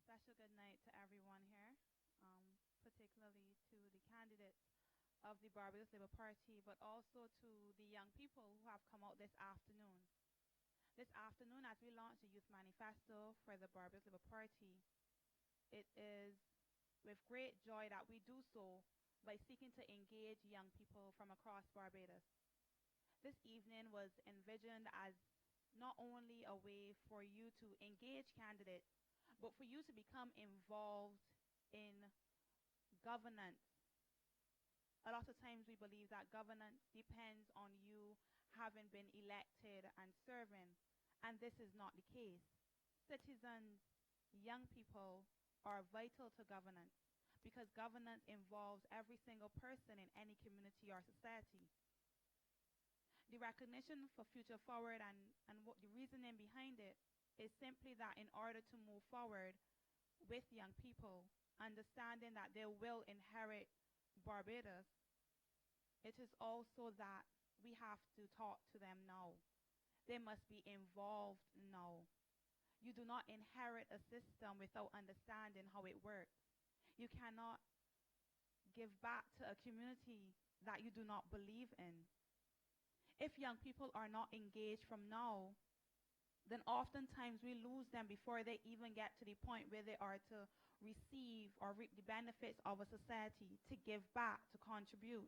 special good night to everyone here, particularly to the candidates of the Barbados Labour Party, but also to the young people who have come out this afternoon. This afternoon, as we launch the Youth Manifesto for the Barbados Labour Party, it is with great joy that we do so by seeking to engage young people from across Barbados. This evening was envisioned as not only a way for you to engage candidates, but for you to become involved in governance. A lot of times we believe that governance depends on you having been elected and serving, and this is not the case. Citizens, young people are vital to governance because governance involves every single person in any community or society. The recognition for Future Forward and what the reasoning behind it is simply that in order to move forward with young people, understanding that they will inherit Barbados, it is also that we have to talk to them now. They must be involved now. You do not inherit a system without understanding how it works. You cannot give back to a community that you do not believe in. If young people are not engaged from now, then oftentimes we lose them before they even get to the point where they are to receive or reap the benefits of a society, to give back, to contribute.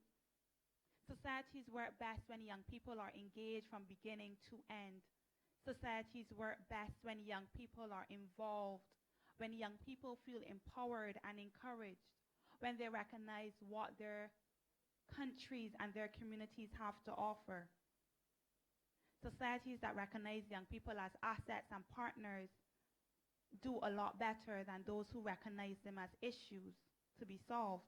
Societies work best when young people are engaged from beginning to end. Societies work best when young people are involved, when young people feel empowered and encouraged, when they recognize what their countries and their communities have to offer. Societies that recognize young people as assets and partners do a lot better than those who recognize them as issues to be solved.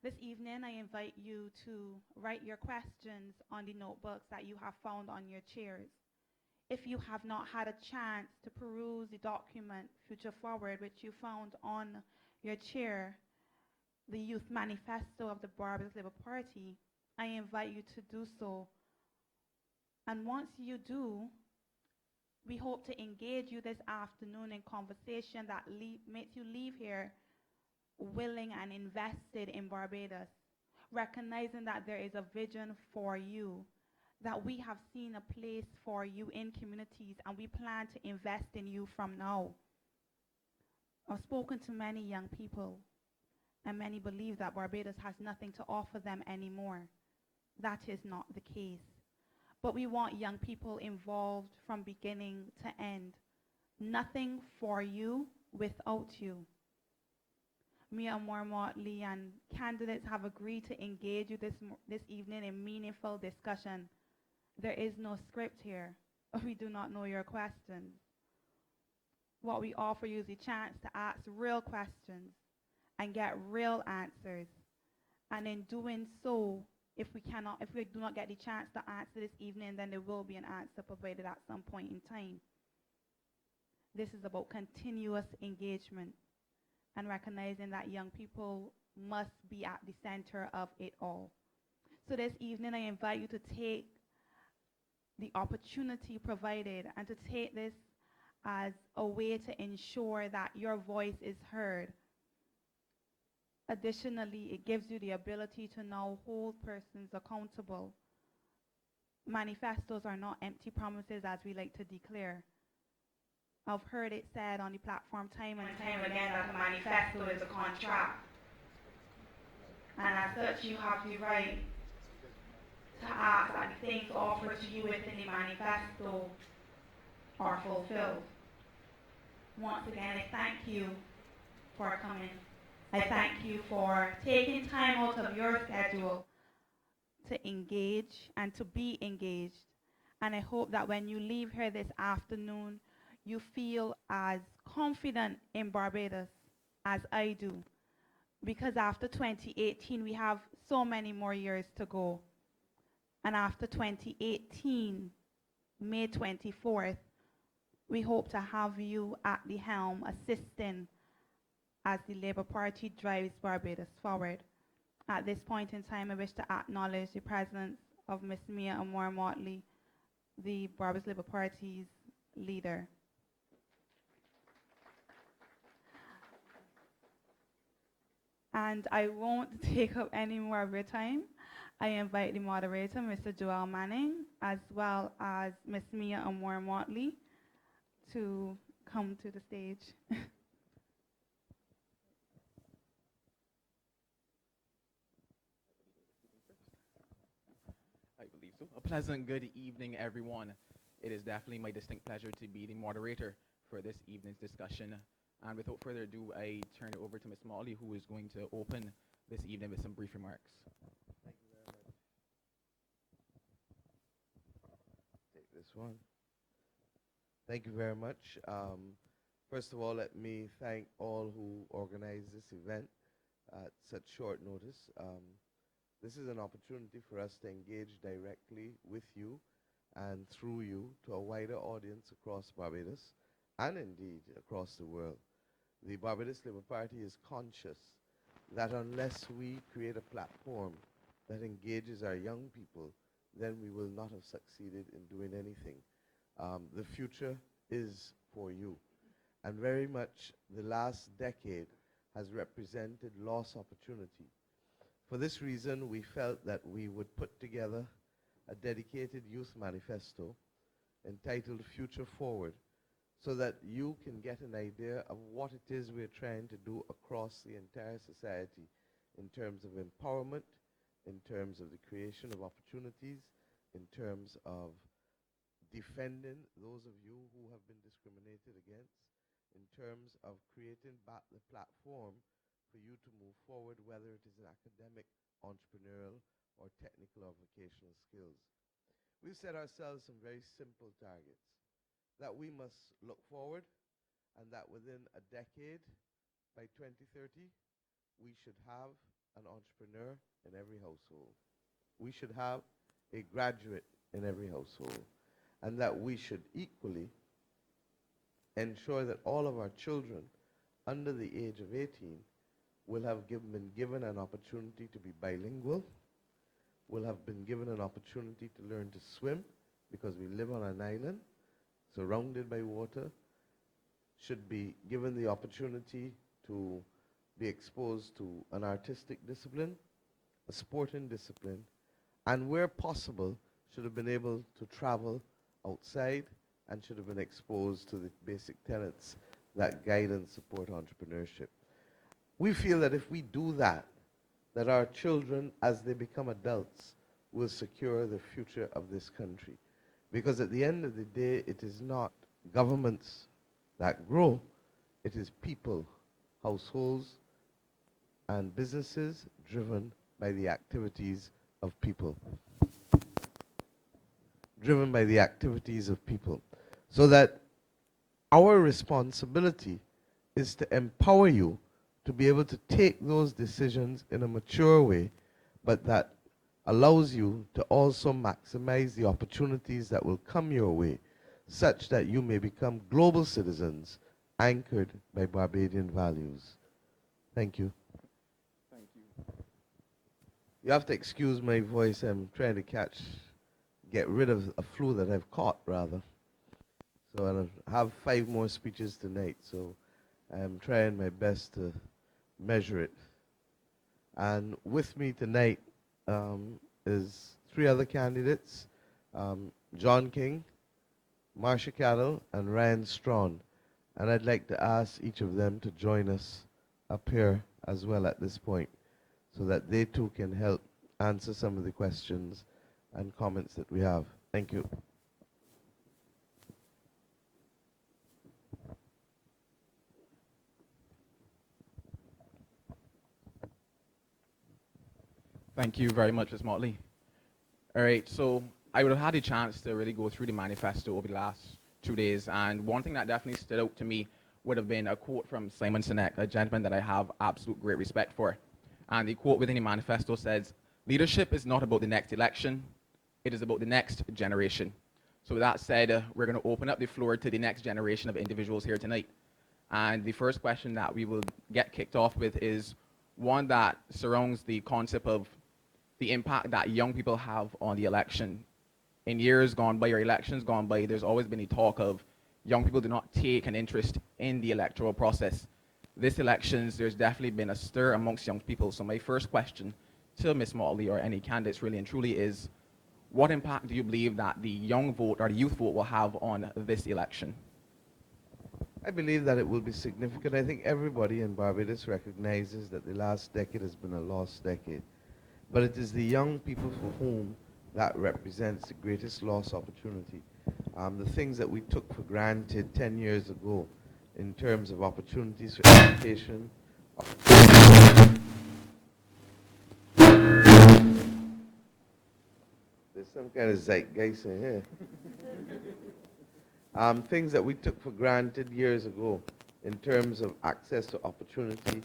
This evening, I invite you to write your questions on the notebooks that you have found on your chairs. If you have not had a chance to peruse the document, Future Forward, which you found on your chair, the Youth Manifesto of the Barbados Labour Party, I invite you to do so. And once you do, we hope to engage you this afternoon in conversation that makes you leave here willing and invested in Barbados, recognizing that there is a vision for you, that we have seen a place for you in communities, and we plan to invest in you from now. I've spoken to many young people, and many believe that Barbados has nothing to offer them anymore. That is not the case. But we want young people involved from beginning to end. Nothing for you without you. Mia Motley and candidates have agreed to engage you this evening in meaningful discussion. There is no script here. We do not know your questions. What we offer you is a chance to ask real questions and get real answers. And in doing so, if we do not get the chance to answer this evening, then there will be an answer provided at some point in time. This is about continuous engagement and recognizing that young people must be at the center of it all. So this evening, I invite you to take the opportunity provided and to take this as a way to ensure that your voice is heard. Additionally, it gives you the ability to now hold persons accountable. Manifestos are not empty promises, as we like to declare. I've heard it said on the platform time and time again that a manifesto is a contract. And as such, you have the right to ask that the things offered to you within the manifesto are fulfilled. Once again, I thank you for coming. I thank you for taking time out of your schedule to engage and to be engaged. And I hope that when you leave here this afternoon, you feel as confident in Barbados as I do. Because after 2018, we have so many more years to go. And after 2018, May 24th, we hope to have you at the helm assisting as the Labour Party drives Barbados forward. At this point in time, I wish to acknowledge the presence of Ms. Mia Amor Motley, the Barbados Labour Party's leader. And I won't take up any more of your time. I invite the moderator, Mr. Joel Manning, as well as Miss Mia Amor Motley, to come to the stage. I believe so. A pleasant good evening, everyone. It is definitely my distinct pleasure to be the moderator for this evening's discussion. And without further ado, I turn it over to Ms. Motley, who is going to open this evening with some brief remarks. Thank you very much. Take this one. Thank you very much. First of all, let me thank all who organized this event at such short notice. This is an opportunity for us to engage directly with you and through you to a wider audience across Barbados and indeed across the world. The Barbados Labour Party is conscious that unless we create a platform that engages our young people, then we will not have succeeded in doing anything. The future is for you. And very much the last decade has represented lost opportunity. For this reason, we felt that we would put together a dedicated youth manifesto entitled Future Forward, so that you can get an idea of what it is we're trying to do across the entire society in terms of empowerment, in terms of the creation of opportunities, in terms of defending those of you who have been discriminated against, in terms of creating back the platform for you to move forward, whether it is in academic, entrepreneurial, or technical or vocational skills. We've set ourselves some very simple targets, that we must look forward, and that within a decade, by 2030, we should have an entrepreneur in every household. We should have a graduate in every household, and that we should equally ensure that all of our children under the age of 18 will have been given an opportunity to be bilingual, will have been given an opportunity to learn to swim, because we live on an island surrounded by water, should be given the opportunity to be exposed to an artistic discipline, a sporting discipline, and where possible, should have been able to travel outside and should have been exposed to the basic tenets that guide and support entrepreneurship. We feel that if we do that, that our children, as they become adults, will secure the future of this country. Because at the end of the day, it is not governments that grow, it is people, households, and businesses driven by the activities of people. Driven by the activities of people. So that our responsibility is to empower you to be able to take those decisions in a mature way, but that allows you to also maximize the opportunities that will come your way, such that you may become global citizens anchored by Barbadian values. Thank you. Thank you. You have to excuse my voice. I'm trying to get rid of a flu that I've caught, rather. So I have 5 more speeches tonight, so I'm trying my best to measure it. And with me tonight is 3 other candidates, John King, Marsha Cattle, and Ryan Strawn. And I'd like to ask each of them to join us up here as well at this point, so that they too can help answer some of the questions and comments that we have. Thank you. Thank you very much, Ms. Motley. All right, so I would have had a chance to really go through the manifesto over the last 2 days, and one thing that definitely stood out to me would have been a quote from Simon Sinek, a gentleman that I have absolute great respect for. And the quote within the manifesto says, "Leadership is not about the next election, it is about the next generation." So with that said, we're going to open up the floor to the next generation of individuals here tonight. And the first question that we will get kicked off with is one that surrounds the concept of the impact that young people have on the election. In years gone by, or elections gone by, there's always been a talk of young people do not take an interest in the electoral process. this elections, there's definitely been a stir amongst young people. So my first question to Ms. Motley or any candidates really and truly is, what impact do you believe that the young vote or the youth vote will have on this election? I believe that it will be significant. I think everybody in Barbados recognizes that the last decade has been a lost decade. But it is the young people for whom that represents the greatest lost opportunity. The things that we took for granted 10 years ago in terms of opportunities for education. There's some kind of zeitgeist in here. Things that we took for granted years ago in terms of access to opportunity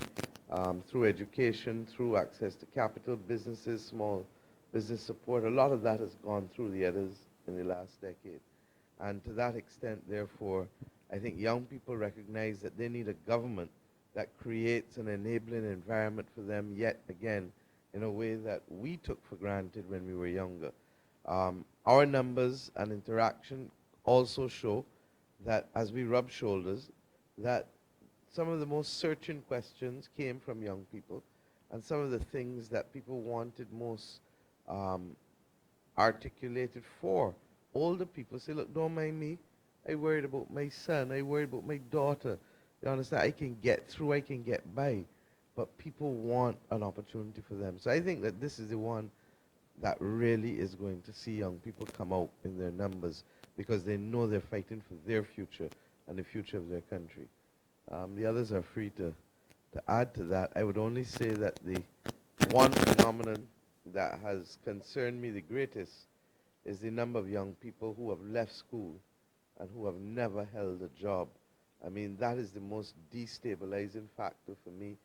through education, through access to capital, businesses, small business support. A lot of that has gone through the others in the last decade. And to that extent, therefore, I think young people recognize that they need a government that creates an enabling environment for them, yet again, in a way that we took for granted when we were younger. Our numbers and interaction also show that as we rub shoulders, that some of the most searching questions came from young people, and some of the things that people wanted most articulated for older people say, look, don't mind me. I worried about my son. I worried about my daughter. You understand? I can get through. I can get by. But people want an opportunity for them. So I think that this is the one that really is going to see young people come out in their numbers because they know they're fighting for their future and the future of their country. The others are free to add to that. I would only say that the one phenomenon that has concerned me the greatest is the number of young people who have left school and who have never held a job. I mean, that is the most destabilizing factor for me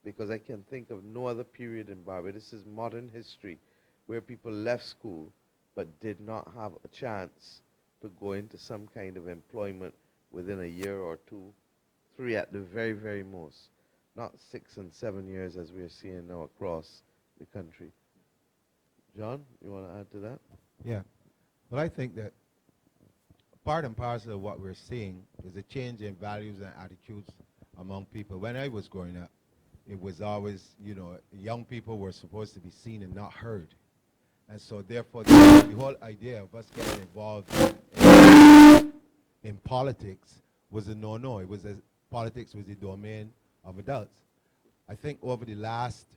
because I can think of no other period in Barbados' modern history where people left school but did not have a chance to go into some kind of employment within a year or two, 3 at the very, very most, not 6 and 7 years as we're seeing now across the country. John, you want to add to that? Yeah. Well, I think that part and parcel of what we're seeing is a change in values and attitudes among people. When I was growing up, it was always, young people were supposed to be seen and not heard. And so therefore, the whole idea of us getting involved in politics was a no-no. It was politics was the domain of adults. I think over the last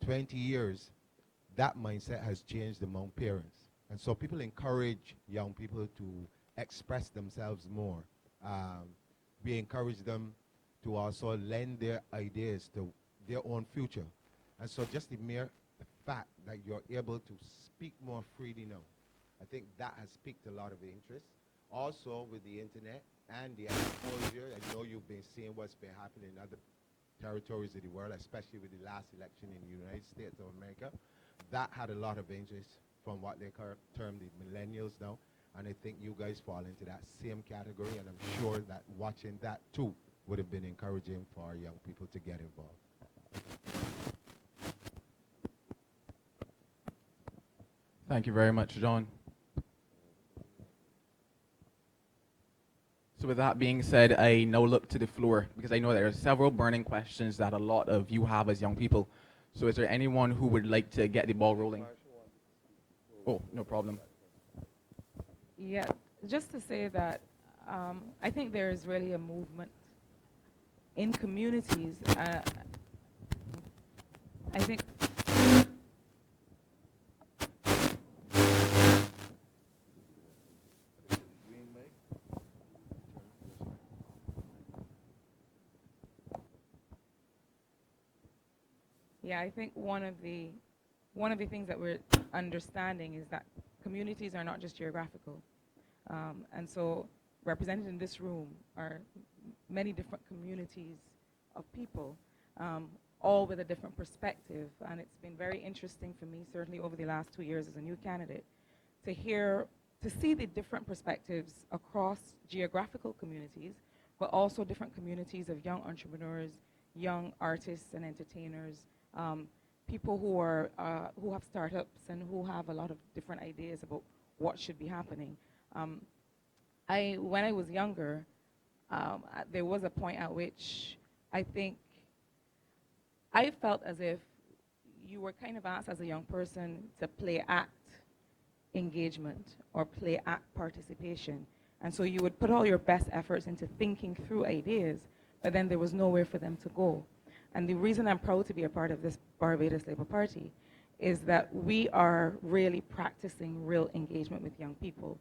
20 years, that mindset has changed among parents. And so people encourage young people to express themselves more. We encourage them to also lend their ideas to their own future. And so just the mere fact that you're able to speak more freely now, I think that has piqued a lot of interest. Also with the internet and the exposure, I know you've been seeing what's been happening in other territories of the world, especially with the last election in the United States of America. That had a lot of interest from what they term the millennials now. And I think you guys fall into that same category, and I'm sure that watching that too would have been encouraging for our young people to get involved. Thank you very much, John. So with that being said, I now look to the floor because I know there are several burning questions that a lot of you have as young people. So is there anyone who would like to get the ball rolling? Oh, no problem. Yeah, just to say that I think there is really a movement in communities. I think I think one of the things that we're understanding is that communities are not just geographical. And so represented in this room are many different communities of people, all with a different perspective. And it's been very interesting for me, certainly over the last 2 years as a new candidate, to see the different perspectives across geographical communities, but also different communities of young entrepreneurs, young artists and entertainers, people who have startups and who have a lot of different ideas about what should be happening. When I was younger, there was a point at which I think I felt as if you were kind of asked as a young person to play act engagement or play act participation. And so you would put all your best efforts into thinking through ideas, but then there was nowhere for them to go. And the reason I'm proud to be a part of this Barbados Labour Party is that we are really practicing real engagement with young people.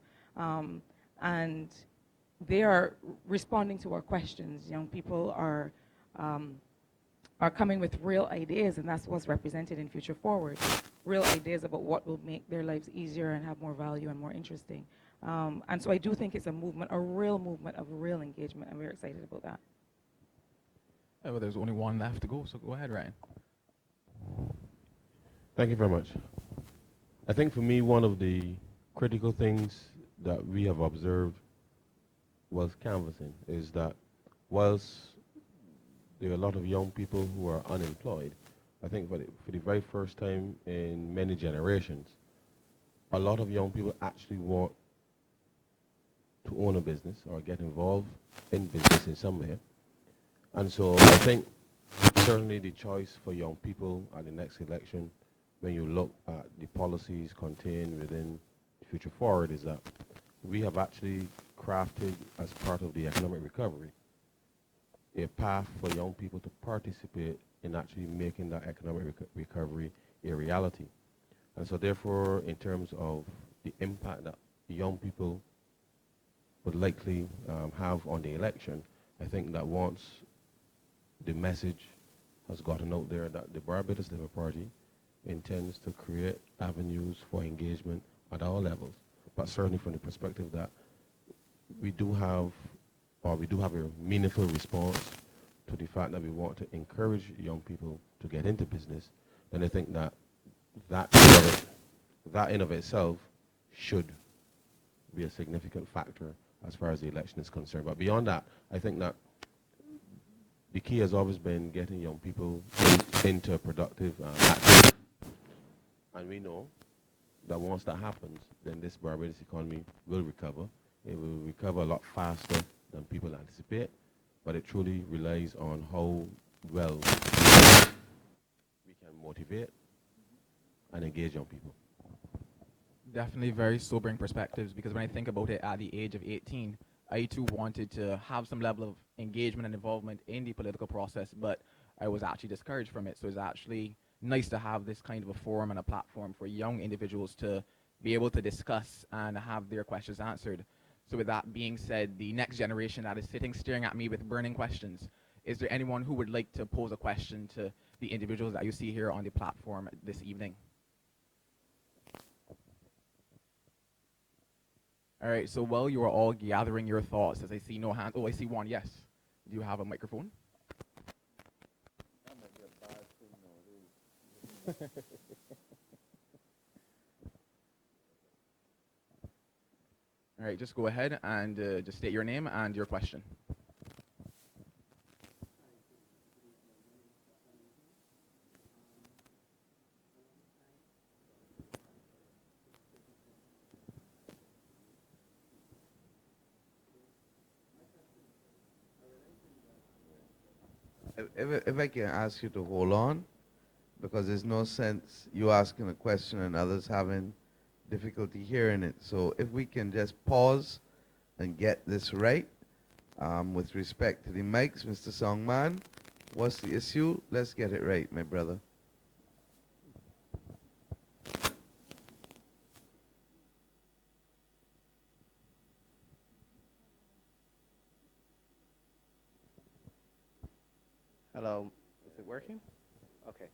And they are responding to our questions. Young people are coming with real ideas, and that's what's represented in Future Forward. Real ideas about what will make their lives easier and have more value and more interesting. And so I do think it's a movement, a real movement of real engagement, and we're excited about that. Oh, well, there's only one left to go, so go ahead, Ryan. Thank you very much. I think for me, one of the critical things that we have observed was canvassing is that whilst there are a lot of young people who are unemployed, I think for the very first time in many generations, a lot of young people actually want to own a business or get involved in business in some way. And so I think certainly the choice for young people at the next election, when you look at the policies contained within Future Forward, is that we have actually crafted as part of the economic recovery a path for young people to participate in actually making that economic recovery a reality. And so therefore, in terms of the impact that young people would likely have on the election, I think that once the message has gotten out there that the Barbados Labour Party intends to create avenues for engagement at all levels, but certainly from the perspective that we do have a meaningful response to the fact that we want to encourage young people to get into business, then I think that that in of itself should be a significant factor as far as the election is concerned. But beyond that, I think that the key has always been getting young people into productive activity. And we know that once that happens, then this Barbados economy will recover. It will recover a lot faster than people anticipate, but it truly relies on how well we can motivate and engage young people. Definitely very sobering perspectives, because when I think about it, at the age of 18, I too wanted to have some level of engagement and involvement in the political process, but I was actually discouraged from it. So it's actually nice to have this kind of a forum and a platform for young individuals to be able to discuss and have their questions answered. So with that being said, the next generation that is sitting staring at me with burning questions, is there anyone who would like to pose a question to the individuals that you see here on the platform this evening? All right, so while you are all gathering your thoughts, as I see no hand, oh, I see one, yes. Do you have a microphone? All right, just go ahead and just state your name and your question. If I can ask you to hold on, because there's no sense you asking a question and others having difficulty hearing it. So if we can just pause and get this right, with respect to the mics, Mr. Songman, what's the issue? Let's get it right, my brother. Hello, is it working? Okay.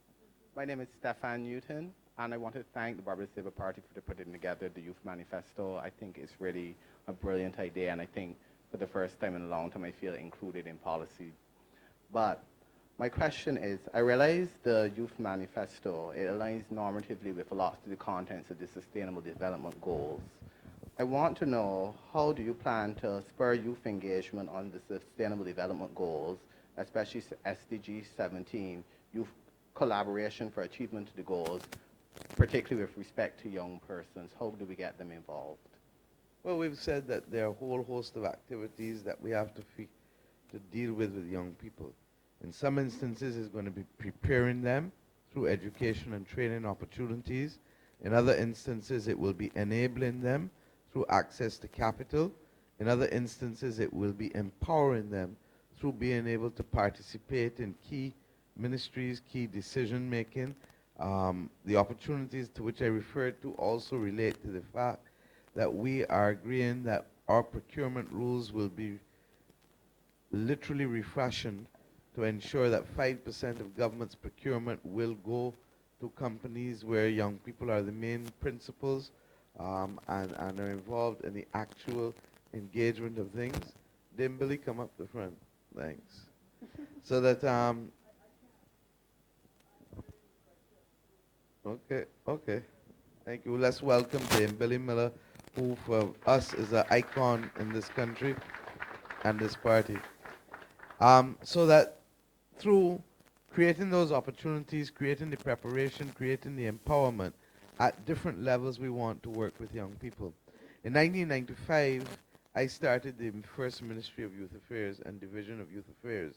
My name is Stefan Newton, and I want to thank the Barbados Labour Party for putting together the Youth Manifesto. I think it's really a brilliant idea, and I think for the first time in a long time I feel included in policy. But my question is, I realize the Youth Manifesto, it aligns normatively with a lot of the contents of the Sustainable Development Goals. I want to know, how do you plan to spur youth engagement on the Sustainable Development Goals, especially SDG 17, youth collaboration for achievement of the goals, particularly with respect to young persons? How do we get them involved? Well, we've said that there are a whole host of activities that we have to deal with young people. In some instances, it's going to be preparing them through education and training opportunities. In other instances, it will be enabling them through access to capital. In other instances, it will be empowering them through being able to participate in key ministries, key decision making. The opportunities to which I referred to also relate to the fact that we are agreeing that our procurement rules will be literally refashioned to ensure that 5% of government's procurement will go to companies where young people are the main principals, and are involved in the actual engagement of things. Dimbilly, come up the front. Thanks. So that, okay. Thank you. Let's welcome Dimbilly Miller, who for us is an icon in this country and this party. So that through creating those opportunities, creating the preparation, creating the empowerment, at different levels we want to work with young people. In 1995, I started the first Ministry of Youth Affairs and Division of Youth Affairs,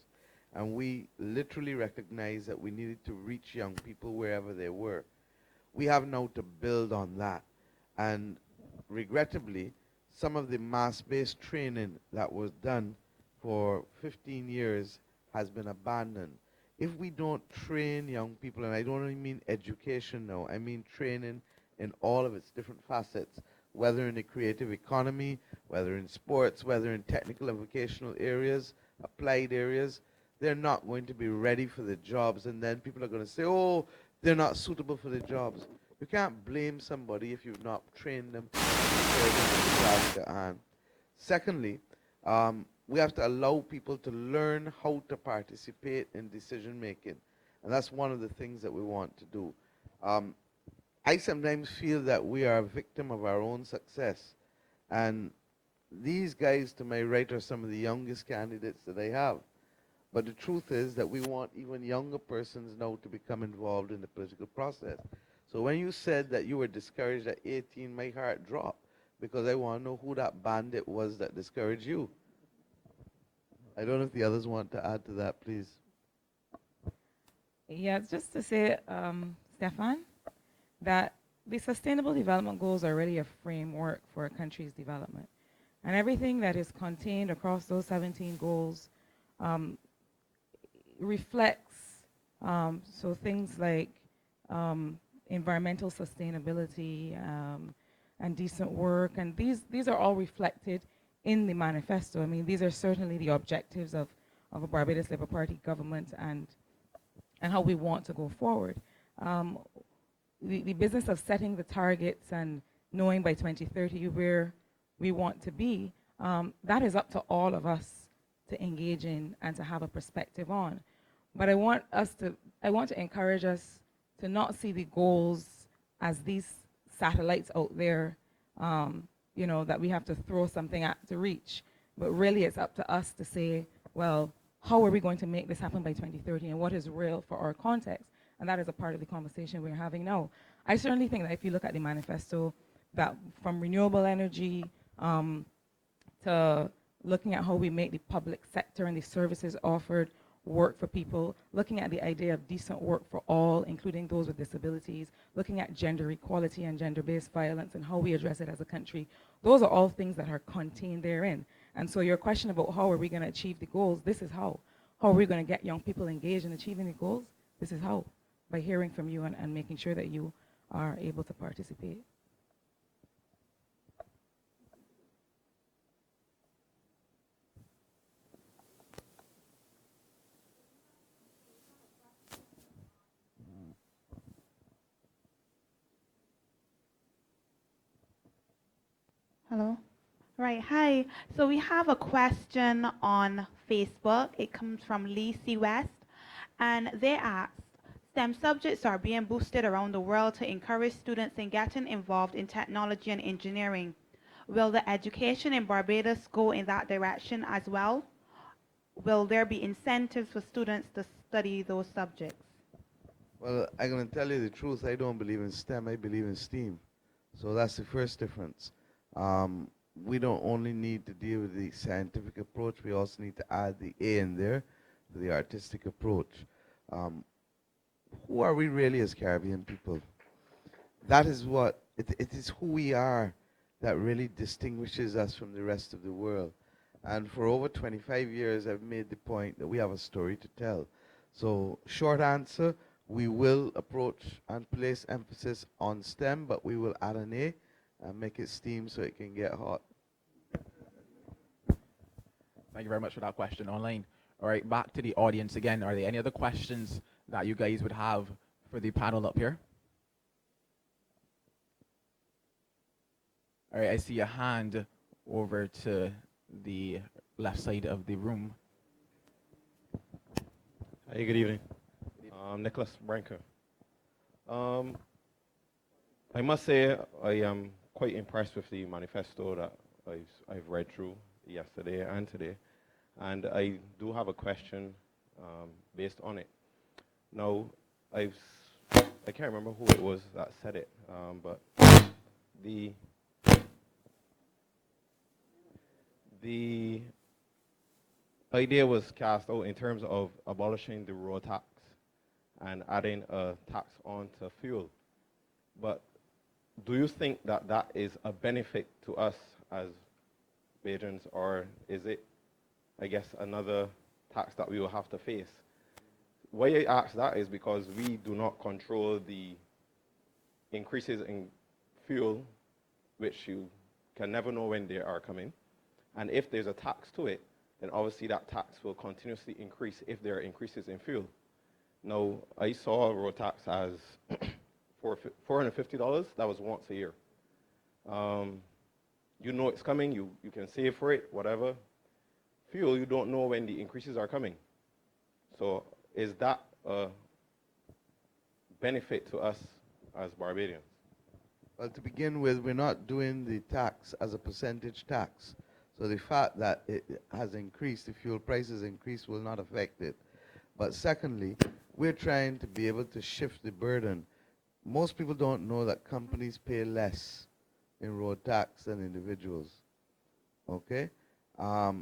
and we literally recognized that we needed to reach young people wherever they were. We have now to build on that, and regrettably, some of the mass-based training that was done for 15 years has been abandoned. If we don't train young people, and I don't only mean education now, I mean training in all of its different facets, whether in the creative economy, whether in sports, whether in technical and vocational areas, applied areas, they're not going to be ready for the jobs, and then people are going to say, oh, they're not suitable for the jobs. You can't blame somebody if you've not trained them to prepare them for the task at hand. Secondly, we have to allow people to learn how to participate in decision making. And that's one of the things that we want to do. I sometimes feel that we are a victim of our own success. And these guys to my right are some of the youngest candidates that I have. But the truth is that we want even younger persons now to become involved in the political process. So when you said that you were discouraged at 18, my heart dropped, because I want to know who that bandit was that discouraged you. I don't know if the others want to add to that, please. Yeah, just to say, Stefan, that the Sustainable Development Goals are really a framework for a country's development. And everything that is contained across those 17 goals reflects, so things like environmental sustainability and decent work, and these are all reflected in the manifesto. I mean, these are certainly the objectives of a Barbados Labour Party government and how we want to go forward. The business of setting the targets and knowing by 2030 where we want to be, that is up to all of us to engage in and to have a perspective on. But I want to encourage us to not see the goals as these satellites out there, you know, that we have to throw something at to reach. But really it's up to us to say, well, how are we going to make this happen by 2030, and what is real for our context? And that is a part of the conversation we're having now. I certainly think that if you look at the manifesto, that from renewable energy to looking at how we make the public sector and the services offered work for people, looking at the idea of decent work for all, including those with disabilities, looking at gender equality and gender-based violence and how we address it as a country, those are all things that are contained therein. And so your question about how are we going to achieve the goals, this is how. How are we going to get young people engaged in achieving the goals? This is how. By hearing from you and making sure that you are able to participate. Hello. Right. Hi. So we have a question on Facebook. It comes from Lee C. West, and they ask, STEM subjects are being boosted around the world to encourage students in getting involved in technology and engineering. Will the education in Barbados go in that direction as well? Will there be incentives for students to study those subjects? Well, I'm going to tell you the truth. I don't believe in STEM. I believe in STEAM. So that's the first difference. We don't only need to deal with the scientific approach. We also need to add the A in there. to the artistic approach. Who are we really as Caribbean people? That is what, it is who we are that really distinguishes us from the rest of the world. And for over 25 years, I've made the point that we have a story to tell. So, short answer, we will approach and place emphasis on STEM, but we will add an A and make it steam so it can get hot. Thank you very much for that question online. All right, back to the audience again. Are there any other questions that you guys would have for the panel up here? All right, I see a hand over to the left side of the room. Hey, good evening. Nicholas Branker. I must say I am quite impressed with the manifesto that I've read through yesterday and today. And I do have a question based on it. Now, I can't remember who it was that said it, but the idea was cast out in terms of abolishing the road tax and adding a tax on to fuel. But do you think that that is a benefit to us as Bajans, or is it, I guess, another tax that we will have to face? Why I ask that is because we do not control the increases in fuel, which you can never know when they are coming. And if there's a tax to it, then obviously that tax will continuously increase if there are increases in fuel. Now, I saw a road tax as $450. That was once a year. You know it's coming. You can save for it, whatever. Fuel, you don't know when the increases are coming. So is that a benefit to us as Barbadians? Well, to begin with, we're not doing the tax as a percentage tax. So the fact that it has increased, the fuel prices increased, will not affect it. But secondly, we're trying to be able to shift the burden. Most people don't know that companies pay less in road tax than individuals. Okay?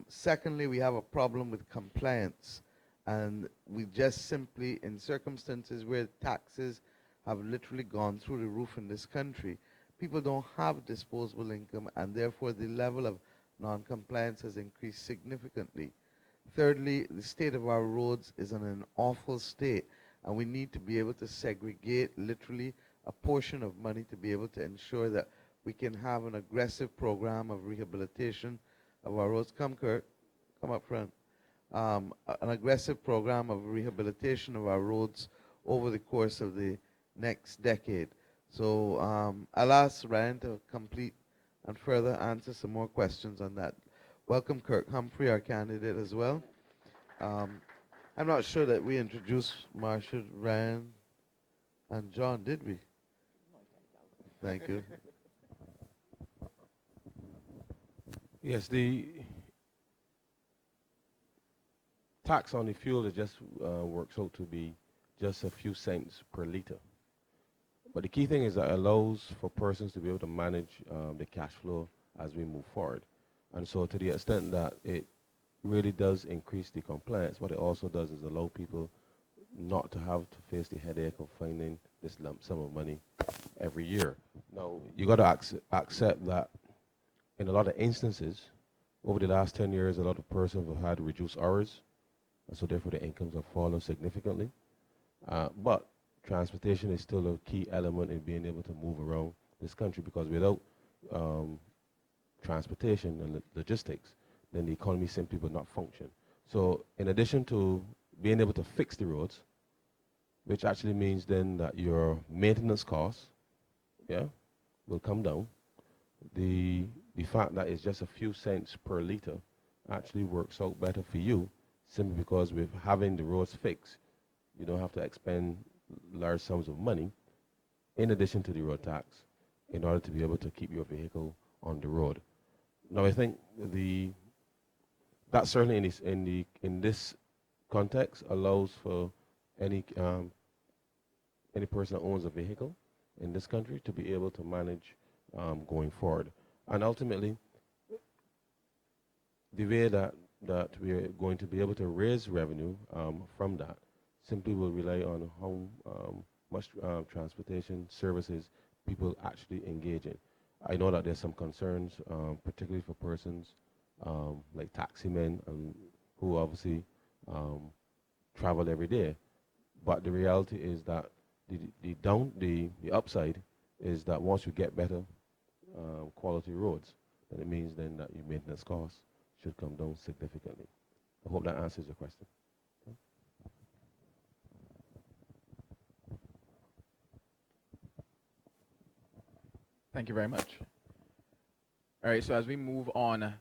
Secondly, we have a problem with compliance. And we just simply, in circumstances where taxes have literally gone through the roof in this country, people don't have disposable income, and therefore the level of non-compliance has increased significantly. Thirdly, the state of our roads is in an awful state, and we need to be able to segregate literally a portion of money to be able to ensure that we can have an aggressive program of rehabilitation of our roads. Come, Kurt, come up front. An aggressive program of rehabilitation of our roads over the course of the next decade. So I'll ask Ryan to complete and further answer some more questions on that. Welcome Kirk Humphrey, our candidate as well. I'm not sure that we introduced Marsha, Ryan, and John, did we? Thank you. Yes, the tax on the fuel, it just works out to be just a few cents per liter. But the key thing is that it allows for persons to be able to manage the cash flow as we move forward. And so to the extent that it really does increase the compliance, what it also does is allow people not to have to face the headache of finding this lump sum of money every year. Now, you got to accept that in a lot of instances, over the last 10 years, a lot of persons have had reduced hours, and so therefore the incomes have fallen significantly. But transportation is still a key element in being able to move around this country, because without transportation and logistics, then the economy simply would not function. So in addition to being able to fix the roads, which actually means then that your maintenance costs, will come down, the fact that it's just a few cents per liter actually works out better for you, simply because with having the roads fixed, you don't have to expend large sums of money in addition to the road tax in order to be able to keep your vehicle on the road. Now, I think that certainly in this context allows for any person that owns a vehicle in this country to be able to manage going forward. And ultimately, the way that that we are going to be able to raise revenue from that simply will rely on how much transportation services people actually engage in. I know that there's some concerns, particularly for persons like taxi men who obviously travel every day. But the reality is that the upside is that once you get better quality roads, then it means then that your maintenance costs should come down significantly. I hope that answers your question. Thank you very much. All right, so as we move on,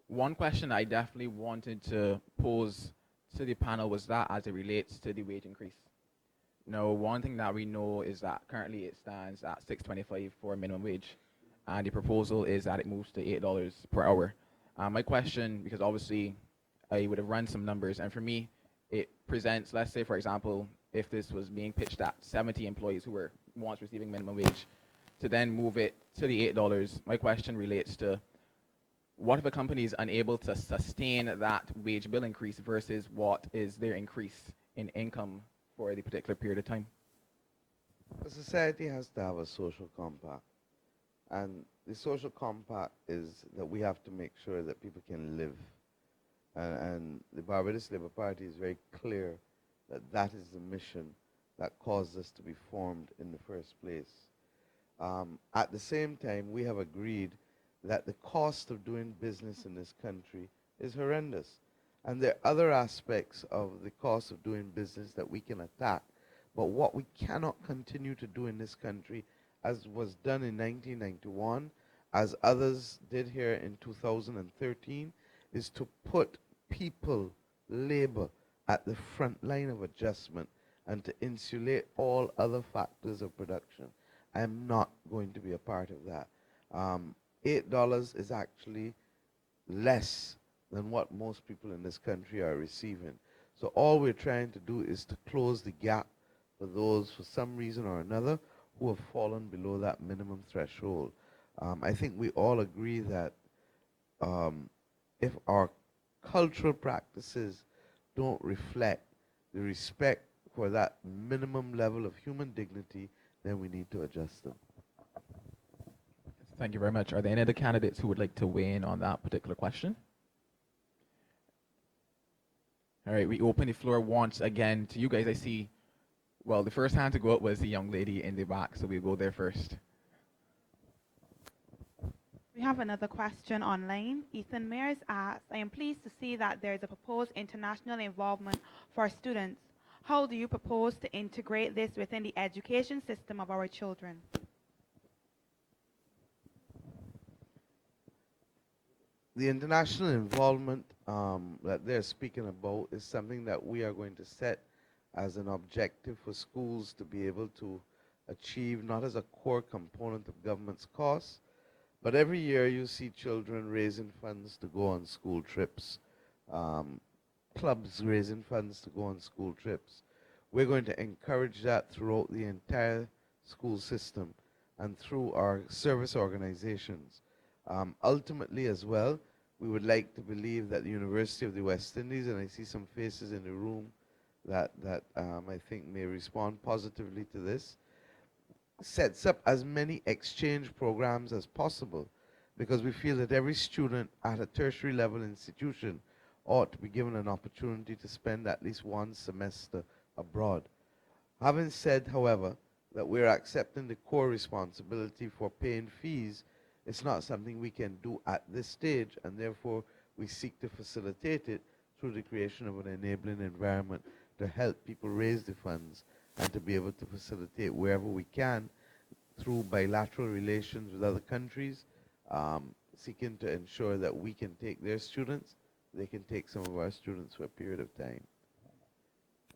one question I definitely wanted to pose to the panel was that as it relates to the wage increase. Now, one thing that we know is that currently it stands at $6.25 for minimum wage, and the proposal is that it moves to $8 per hour. My question, because obviously I would have run some numbers, and for me, it presents, let's say, for example, if this was being pitched at 70 employees who were once receiving minimum wage, to then move it to the $8, my question relates to what if a company is unable to sustain that wage bill increase versus what is their increase in income for the particular period of time? A society has to have a social compact. And the social compact is that we have to make sure that people can live. And the Barbados Labour Party is very clear that that is the mission that caused us to be formed in the first place. At the same time, we have agreed that the cost of doing business in this country is horrendous. And there are other aspects of the cost of doing business that we can attack. But what we cannot continue to do in this country, as was done in 1991, as others did here in 2013, is to put people, labor, at the front line of adjustment and to insulate all other factors of production. I am not going to be a part of that. $8 is actually less than what most people in this country are receiving. So all we're trying to do is to close the gap for those, for some reason or another, who have fallen below that minimum threshold. I think we all agree that if our cultural practices don't reflect the respect for that minimum level of human dignity, then we need to adjust them. Thank you very much. Are there any other candidates who would like to weigh in on that particular question? All right, we open the floor once again to you guys. I see, well, the first hand to go up was the young lady in the back, so we'll go there first. We have another question online. Ethan Mears asks, I am pleased to see that there is a proposed international involvement for students. How do you propose to integrate this within the education system of our children? The international involvement that they're speaking about is something that we are going to set as an objective for schools to be able to achieve, not as a core component of government's costs, but every year you see children raising funds to go on school trips, clubs raising funds to go on school trips. We're going to encourage that throughout the entire school system and through our service organizations. Ultimately as well, we would like to believe that the University of the West Indies, and I see some faces in the room that I think may respond positively to this, sets up as many exchange programs as possible, because we feel that every student at a tertiary level institution ought to be given an opportunity to spend at least one semester abroad. Having said, however, that we're accepting the core responsibility for paying fees, it's not something we can do at this stage, and therefore we seek to facilitate it through the creation of an enabling environment to help people raise the funds and to be able to facilitate wherever we can through bilateral relations with other countries, seeking to ensure that we can take their students, they can take some of our students for a period of time.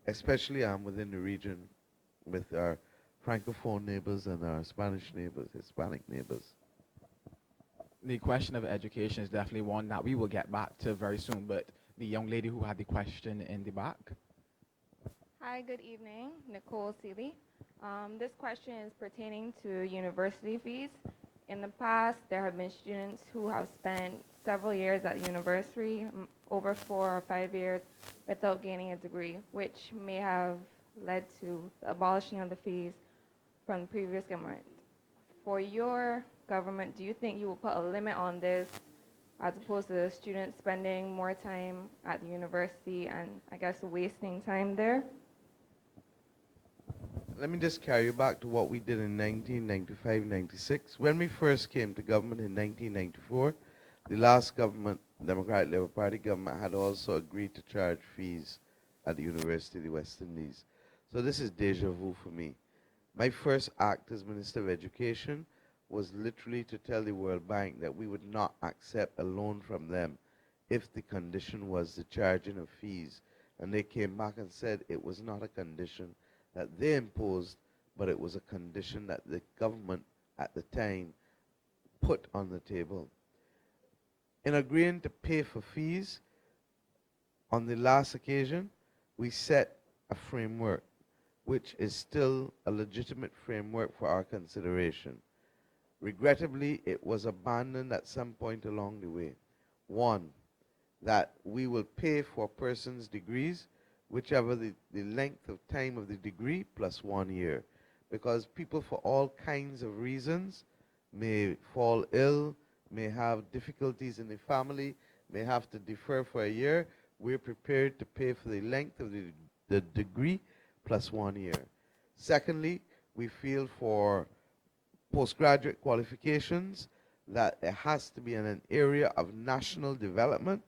Especially within the region with our Francophone neighbors and our Spanish neighbors, Hispanic neighbors. The question of education is definitely one that we will get back to very soon, but the young lady who had the question in the back. Hi, good evening. Nicole Seeley. This question is pertaining to university fees. In the past, there have been students who have spent several years at university, over 4 or 5 years, without gaining a degree, which may have led to the abolishing of the fees from the previous government. For your government, do you think you will put a limit on this as opposed to the students spending more time at the university and I guess wasting time there? Let me just carry you back to what we did in 1995-96. When we first came to government in 1994, the last government, Democratic Labour Party government, had also agreed to charge fees at the University of the West Indies. So this is deja vu for me. My first act as Minister of Education was literally to tell the World Bank that we would not accept a loan from them if the condition was the charging of fees. And they came back and said it was not a condition that they imposed, but it was a condition that the government at the time put on the table. In agreeing to pay for fees, on the last occasion, we set a framework, which is still a legitimate framework for our consideration. Regrettably, it was abandoned at some point along the way. One, that we will pay for persons' degrees, whichever the length of time of the degree plus 1 year. Because people for all kinds of reasons may fall ill, may have difficulties in the family, may have to defer for a year. We're prepared to pay for the length of the degree plus 1 year. Secondly, we feel for postgraduate qualifications that it has to be in an area of national development,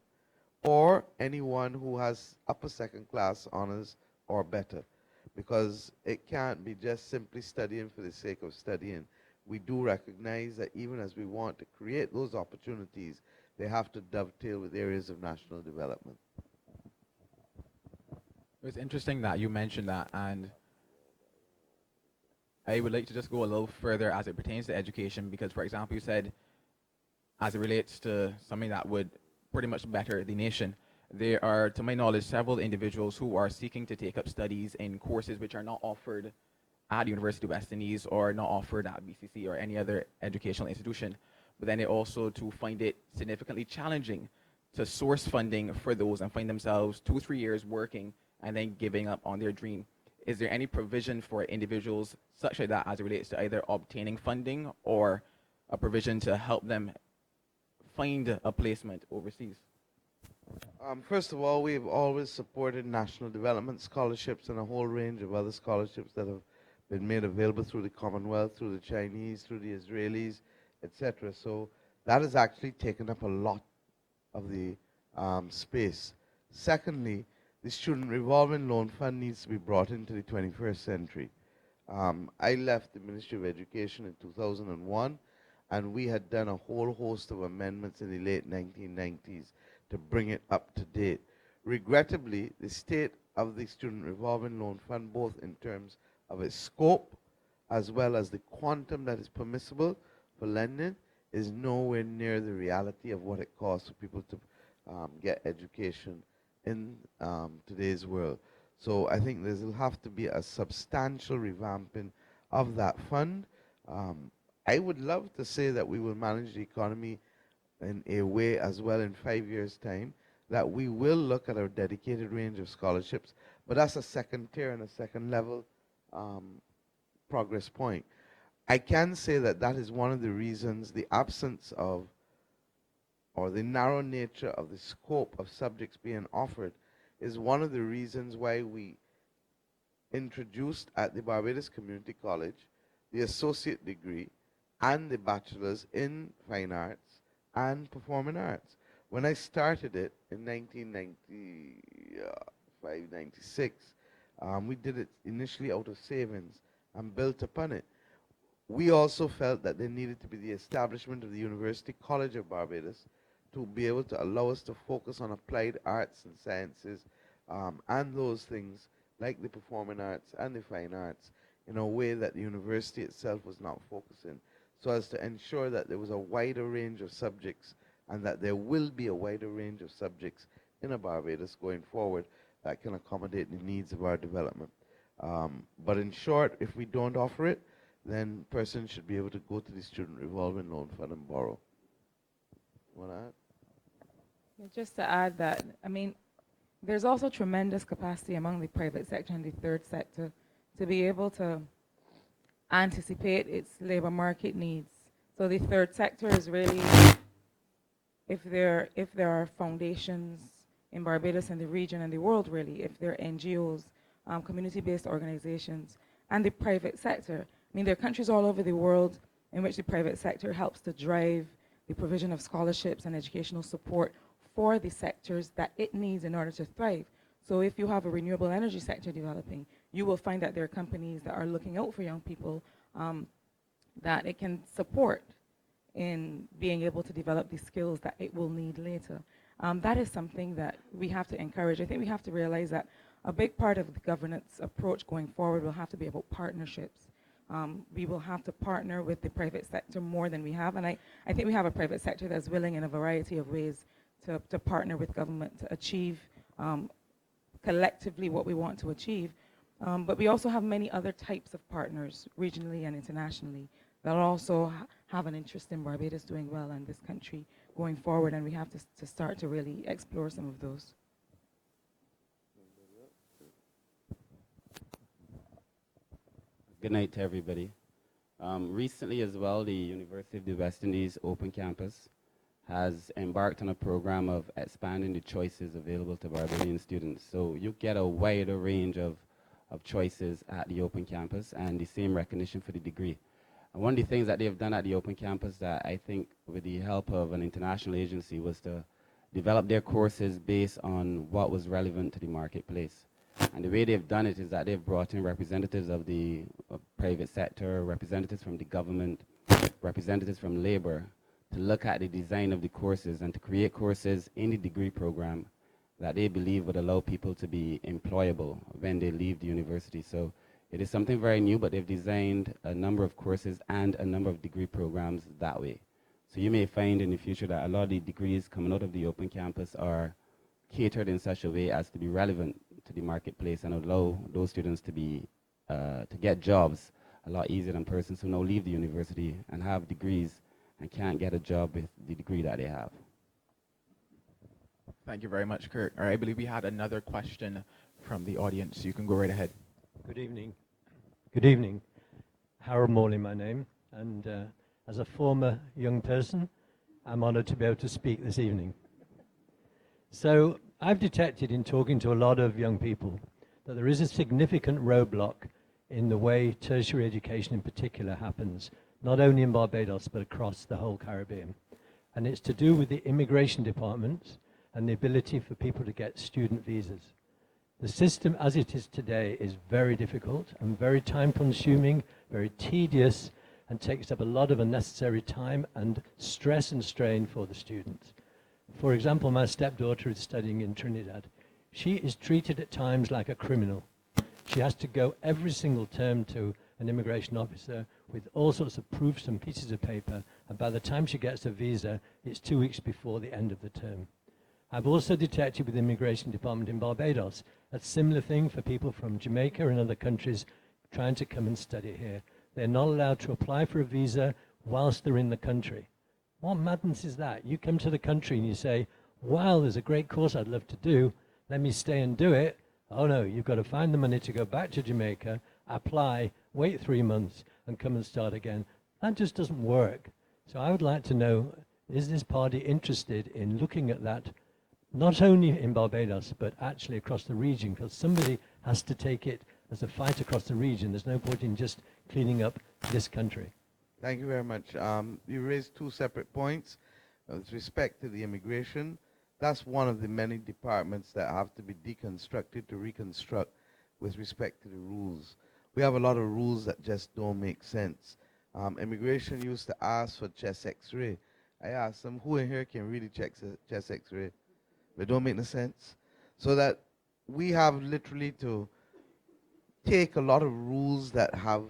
or anyone who has upper second class honors or better, because it can't be just simply studying for the sake of studying. We do recognize that even as we want to create those opportunities, they have to dovetail with areas of national development. It's interesting that you mentioned that, and I would like to just go a little further as it pertains to education, because, for example, you said, as it relates to something that would pretty much better the nation, there are, to my knowledge, several individuals who are seeking to take up studies in courses which are not offered at the University of West Indies or not offered at BCC or any other educational institution. But then they also to find it significantly challenging to source funding for those and find themselves 2-3 years working and then giving up on their dream. Is there any provision for individuals such like that as it relates to either obtaining funding or a provision to help them find a placement overseas? First of all, we've always supported national development scholarships and a whole range of other scholarships that have been made available through the Commonwealth, through the Chinese, through the Israelis, etc. So that has actually taken up a lot of the space. Secondly, the Student Revolving Loan Fund needs to be brought into the 21st century. I left the Ministry of Education in 2001, and we had done a whole host of amendments in the late 1990s to bring it up to date. Regrettably, the state of the Student Revolving Loan Fund, both in terms of its scope as well as the quantum that is permissible for lending, is nowhere near the reality of what it costs for people to get education in today's world. So I think there will have to be a substantial revamping of that fund. I would love to say that we will manage the economy in a way as well in 5 years' time, that we will look at a dedicated range of scholarships, but that's a second tier and a second level progress point. I can say that that is one of the reasons the absence of, or the narrow nature of the scope of subjects being offered is one of the reasons why we introduced at the Barbados Community College the associate degree and the bachelor's in fine arts and performing arts. When I started it in 1995, 96, we did it initially out of savings and built upon it. We also felt that there needed to be the establishment of the University College of Barbados to be able to allow us to focus on applied arts and sciences and those things like the performing arts and the fine arts in a way that the university itself was not focusing, so as to ensure that there was a wider range of subjects and that there will be a wider range of subjects in a Barbados going forward that can accommodate the needs of our development. But in short, if we don't offer it, then persons should be able to go to the Student Revolving Loan Fund and borrow. Want to add? Yeah, just to add that, I mean, there's also tremendous capacity among the private sector and the third sector to be able to anticipate its labor market needs. So the third sector is really, if there are foundations in Barbados and the region and the world really, if there are NGOs, community-based organizations, and the private sector. I mean, there are countries all over the world in which the private sector helps to drive the provision of scholarships and educational support for the sectors that it needs in order to thrive. So if you have a renewable energy sector developing, you will find that there are companies that are looking out for young people that it can support in being able to develop the skills that it will need later. That is something that we have to encourage. I think we have to realize that a big part of the governance approach going forward will have to be about partnerships. We will have to partner with the private sector more than we have, and I think we have a private sector that's willing in a variety of ways to partner with government to achieve collectively what we want to achieve. But we also have many other types of partners, regionally and internationally, that also have an interest in Barbados doing well in this country going forward, and we have to start to really explore some of those. Good night to everybody. Recently as well, the University of the West Indies Open Campus has embarked on a program of expanding the choices available to Barbadian students. So you get a wider range of choices at the Open Campus and the same recognition for the degree. And one of the things that they've done at the Open Campus that I think with the help of an international agency was to develop their courses based on what was relevant to the marketplace. And the way they've done it is that they've brought in representatives of the private sector, representatives from the government, representatives from labor, to look at the design of the courses and to create courses in the degree program that they believe would allow people to be employable when they leave the university. So it is something very new, but they've designed a number of courses and a number of degree programs that way. So you may find in the future that a lot of the degrees coming out of the Open Campus are catered in such a way as to be relevant to the marketplace and allow those students to be to get jobs a lot easier than persons who now leave the university and have degrees and can't get a job with the degree that they have. Thank you very much, Kurt. All right, I believe we had another question from the audience. You can go right ahead. Good evening. Good evening. Harold Morley, my name, and as a former young person, I'm honored to be able to speak this evening. So I've detected in talking to a lot of young people that there is a significant roadblock in the way tertiary education in particular happens, not only in Barbados, but across the whole Caribbean. And it's to do with the immigration departments and the ability for people to get student visas. The system as it is today is very difficult and very time consuming, very tedious, and takes up a lot of unnecessary time and stress and strain for the students. For example, my stepdaughter is studying in Trinidad. She is treated at times like a criminal. She has to go every single term to an immigration officer with all sorts of proofs and pieces of paper, and by the time she gets a visa, it's 2 weeks before the end of the term. I've also detected with the immigration department in Barbados a similar thing for people from Jamaica and other countries trying to come and study here. They're not allowed to apply for a visa whilst they're in the country. What madness is that? You come to the country and you say, wow, there's a great course I'd love to do. Let me stay and do it. Oh no, you've got to find the money to go back to Jamaica, apply, wait 3 months, and come and start again. That just doesn't work. So I would like to know, is this party interested in looking at that, not only in Barbados, but actually across the region? Because somebody has to take it as a fight across the region. There's no point in just cleaning up this country. Thank you very much. You raised two separate points. With respect to the immigration, that's one of the many departments that have to be deconstructed to reconstruct with respect to the rules. We have a lot of rules that just don't make sense. Immigration used to ask for chest x-ray. I asked them, who in here can really check chest x-ray? It don't make no sense. So that we have literally to take a lot of rules that have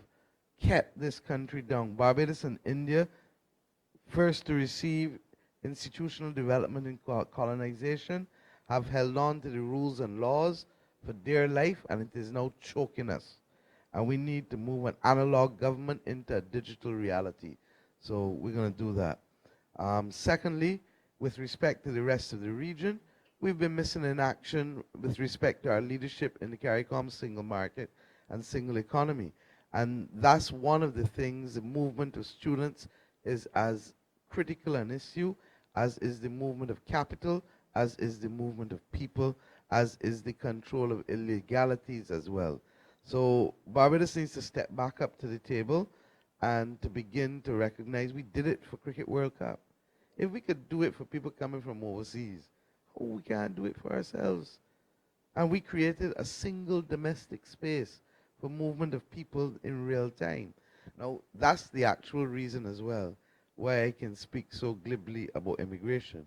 kept this country down. Barbados and India, first to receive institutional development and colonization, have held on to the rules and laws for dear life, and it is now choking us. And we need to move an analog government into a digital reality. So we're going to do that. Secondly, with respect to the rest of the region, we've been missing in action with respect to our leadership in the CARICOM single market and single economy. And that's one of the things, the movement of students is as critical an issue as is the movement of capital, as is the movement of people, as is the control of illegalities as well. So Barbados needs to step back up to the table and to begin to recognize we did it for Cricket World Cup. If we could do it for people coming from overseas, oh, we can't do it for ourselves. And we created a single domestic space for movement of people in real time. Now, that's the actual reason as well why I can speak so glibly about immigration.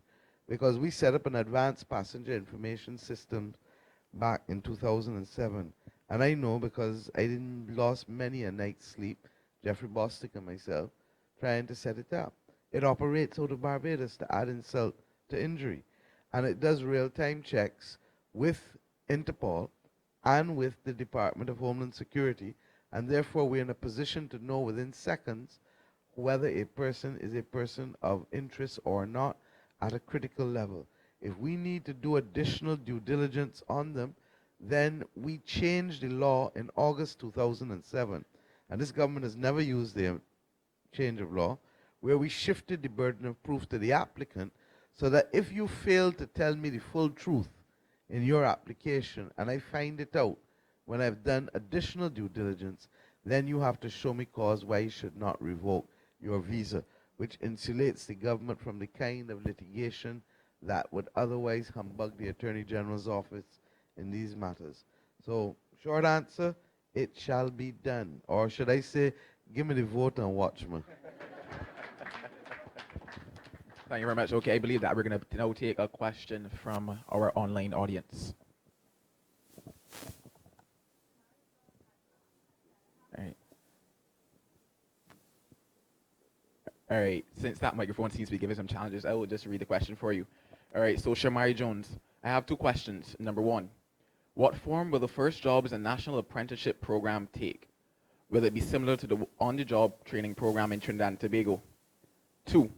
Because we set up an advanced passenger information system back in 2007. And I know because I didn't lost many a night's sleep, Jeffrey Bostic and myself, trying to set it up. It operates out of Barbados to add insult to injury. And it does real-time checks with Interpol and with the Department of Homeland Security. And therefore, we're in a position to know within seconds whether a person is a person of interest or not at a critical level. If we need to do additional due diligence on them, then we changed the law in August 2007. And this government has never used the change of law, where we shifted the burden of proof to the applicant, so that if you fail to tell me the full truth in your application, and I find it out when I've done additional due diligence, then you have to show me cause why you should not revoke your visa, which insulates the government from the kind of litigation that would otherwise humbug the Attorney General's office in these matters. So, short answer, it shall be done. Or should I say, give me the vote and watch me. Thank you very much. Okay, I believe that we're going to now take a question from our online audience. All right. All right, since that microphone seems to be giving some challenges, I will just read the question for you. All right, so Shamari Jones, I have two questions. Number one, what form will the First Jobs and National Apprenticeship Program take? Will it be similar to the on-the-job training program in Trinidad and Tobago? Two,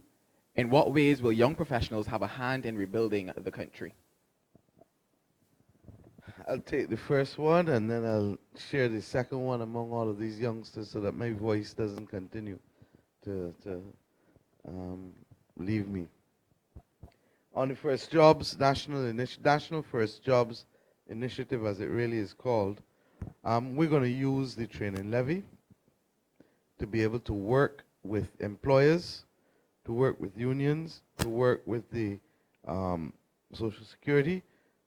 in what ways will young professionals have a hand in rebuilding the country? I'll take the first one and then I'll share the second one among all of these youngsters so that my voice doesn't continue to leave me. On the First Jobs, National First Jobs Initiative, as it really is called, we're going to use the training levy to be able to work with employers, to work with unions, to work with the Social Security,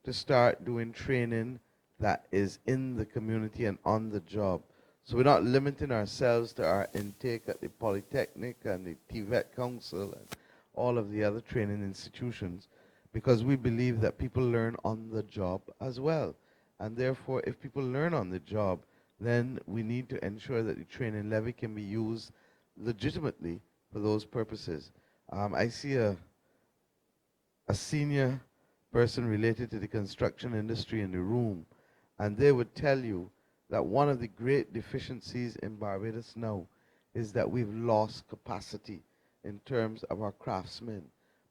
to start doing training that is in the community and on the job. So we're not limiting ourselves to our intake at the Polytechnic and the TVET Council and all of the other training institutions, because we believe that people learn on the job as well. And therefore, if people learn on the job, then we need to ensure that the training levy can be used legitimately for those purposes. I see a senior person related to the construction industry in the room, and they would tell you that one of the great deficiencies in Barbados now is that we've lost capacity in terms of our craftsmen.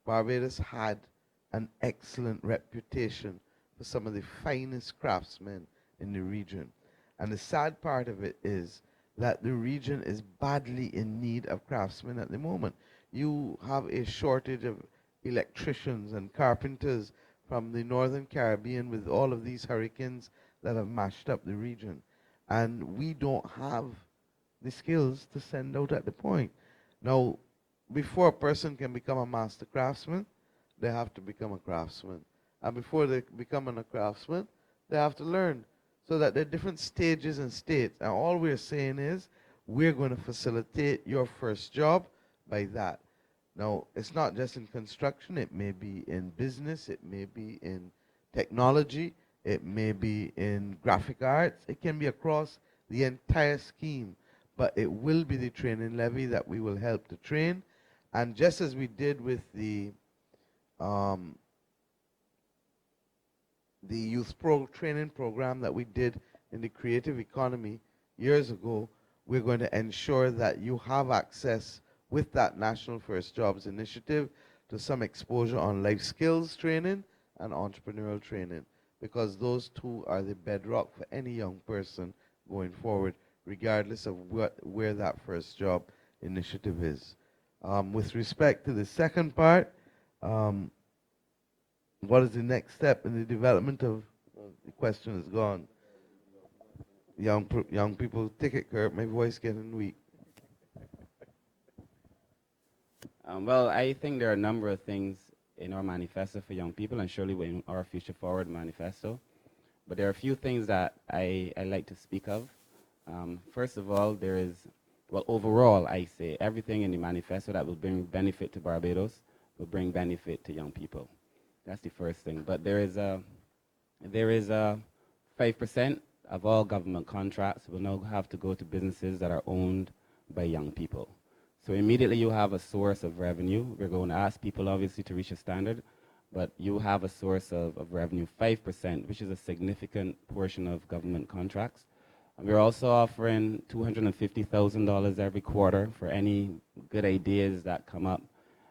Barbados had an excellent reputation for some of the finest craftsmen in the region. And the sad part of it is that the region is badly in need of craftsmen at the moment. You have a shortage of electricians and carpenters from the Northern Caribbean with all of these hurricanes that have mashed up the region. And we don't have the skills to send out at the point. Now, before a person can become a master craftsman, they have to become a craftsman. And before they become a craftsman, they have to learn. So that there are different stages and states. And all we're saying is, we're going to facilitate your first job by that. Now, it's not just in construction. It may be in business. It may be in technology. It may be in graphic arts. It can be across the entire scheme. But it will be the training levy that we will help to train. And just as we did with the youth training program that we did in the creative economy years ago, we're going to ensure that you have access with that National First Jobs Initiative to some exposure on life skills training and entrepreneurial training, because those two are the bedrock for any young person going forward, regardless of where that first job initiative is. With respect to the second part, what is the next step in the development of, the question is gone. Young people, ticket curve, my voice getting weak. Well, I think there are a number of things in our manifesto for young people, and surely in our Future Forward manifesto. But there are a few things that I like to speak of. First of all, there is, well, overall, I say everything in the manifesto that will bring benefit to Barbados will bring benefit to young people. That's the first thing. But there is a 5% of all government contracts will now have to go to businesses that are owned by young people. So immediately you have a source of revenue. We're going to ask people obviously to reach a standard, but you have a source of revenue, 5%, which is a significant portion of government contracts. And we're also offering $250,000 every quarter for any good ideas that come up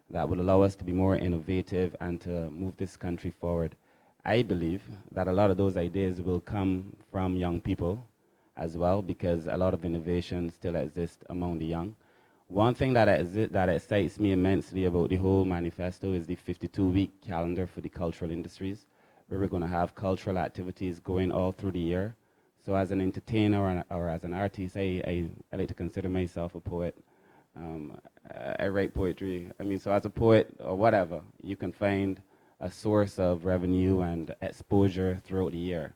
that would allow us to be more innovative and to move this country forward. I believe that a lot of those ideas will come from young people as well, because a lot of innovation still exists among the young. One thing that excites me immensely about the whole manifesto is the 52-week calendar for the cultural industries, where we're going to have cultural activities going all through the year. So as an entertainer or as an artist, I like to consider myself a poet. I write poetry. I mean, so as a poet or whatever, you can find a source of revenue and exposure throughout the year.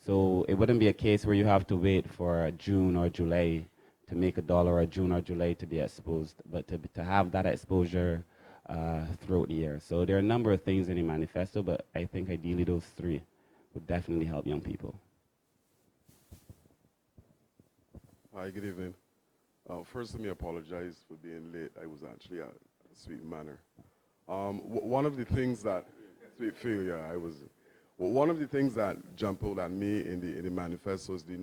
So it wouldn't be a case where you have to wait for June or July to make $1, or June or July to be exposed, but to have that exposure throughout the year. So there are a number of things in the manifesto, but I think ideally those three would definitely help young people. Hi, good evening. First, let me apologize for being late. I was actually at Sweet Manor. One of the things that, Sweet Field, yeah, I was. Well, one of the things that jump out at me in the manifesto is the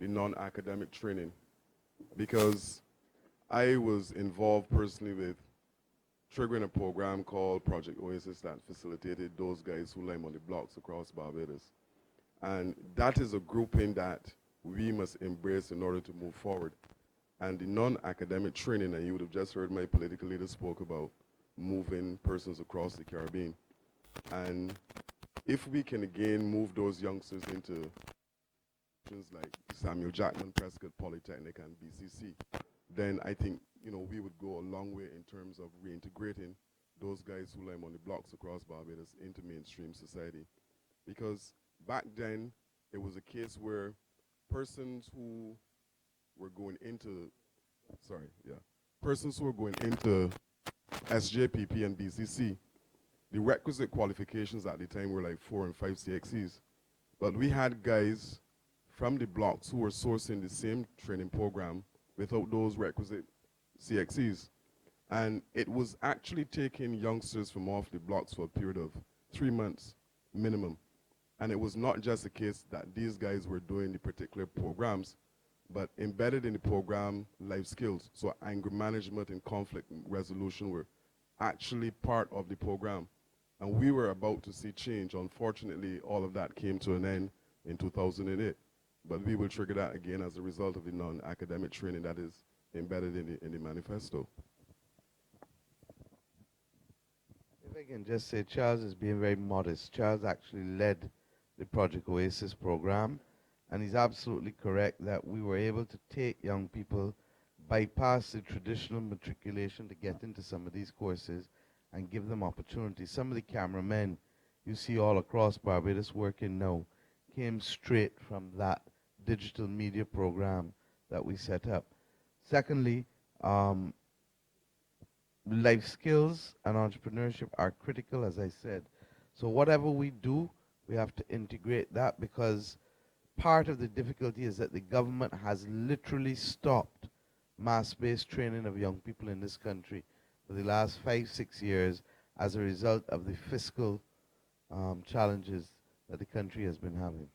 non-academic training, because I was involved personally with triggering a program called Project Oasis that facilitated those guys who lime on the blocks across Barbados. And that is a grouping that we must embrace in order to move forward. And the non-academic training, and you would have just heard my political leader spoke about moving persons across the Caribbean. And if we can again move those youngsters into like Samuel Jackman Prescott Polytechnic and BCC, then I think we would go a long way in terms of reintegrating those guys who lime on the blocks across Barbados into mainstream society. Because back then, it was a case where persons who were going into SJPP and BCC, the requisite qualifications at the time were like 4 and 5 CXCs. But we had guys from the blocks who were sourcing the same training program without those requisite CXCs. And it was actually taking youngsters from off the blocks for a period of 3 months minimum. And it was not just a case that these guys were doing the particular programs, but embedded in the program, life skills. So anger management and conflict resolution were actually part of the program. And we were about to see change. Unfortunately, all of that came to an end in 2008. But we will trigger that again as a result of the non-academic training that is embedded in the manifesto. If I can just say, Charles is being very modest. Charles actually led the Project Oasis program, and he's absolutely correct that we were able to take young people, bypass the traditional matriculation to get into some of these courses and give them opportunities. Some of the cameramen you see all across Barbados working now came straight from that digital media program that we set up. Secondly, life skills and entrepreneurship are critical, as I said. So whatever we do, we have to integrate that, because part of the difficulty is that the government has literally stopped mass-based training of young people in this country for the last 5-6 years as a result of the fiscal challenges that the country has been having.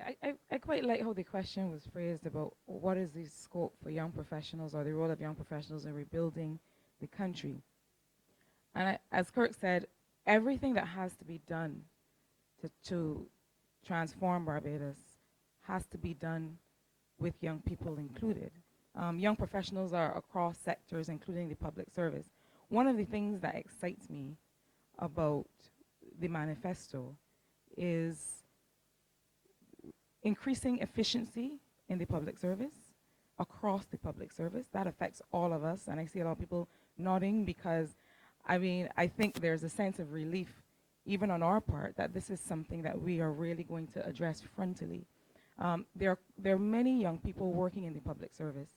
I quite like how the question was phrased about what is the scope for young professionals or the role of young professionals in rebuilding the country. And as Kirk said, everything that has to be done to transform Barbados has to be done with young people included. Young professionals are across sectors, including the public service. One of the things that excites me about the manifesto is increasing efficiency in the public service, across the public service. That affects all of us, and I see a lot of people nodding because, I mean, I think there's a sense of relief, even on our part, that this is something that we are really going to address frontally. There are many young people working in the public service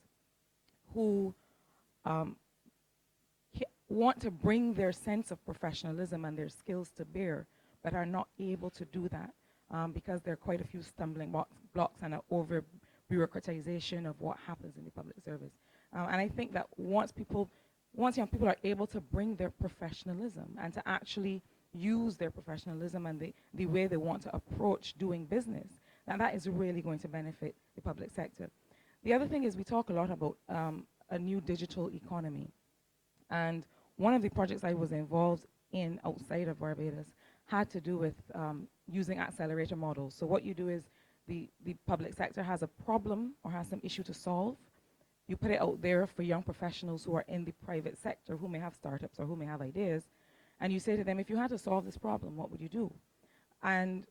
who want to bring their sense of professionalism and their skills to bear, but are not able to do that because there are quite a few stumbling blocks and an over bureaucratization of what happens in the public service. And I think that once young people are able to bring their professionalism and to actually use their professionalism and the way they want to approach doing business, now that is really going to benefit the public sector. The other thing is we talk a lot about a new digital economy. And one of the projects I was involved in outside of Barbados had to do with using accelerator models. So what you do is the public sector has a problem or has some issue to solve. You put it out there for young professionals who are in the private sector, who may have startups or who may have ideas. And you say to them, if you had to solve this problem, what would you do? And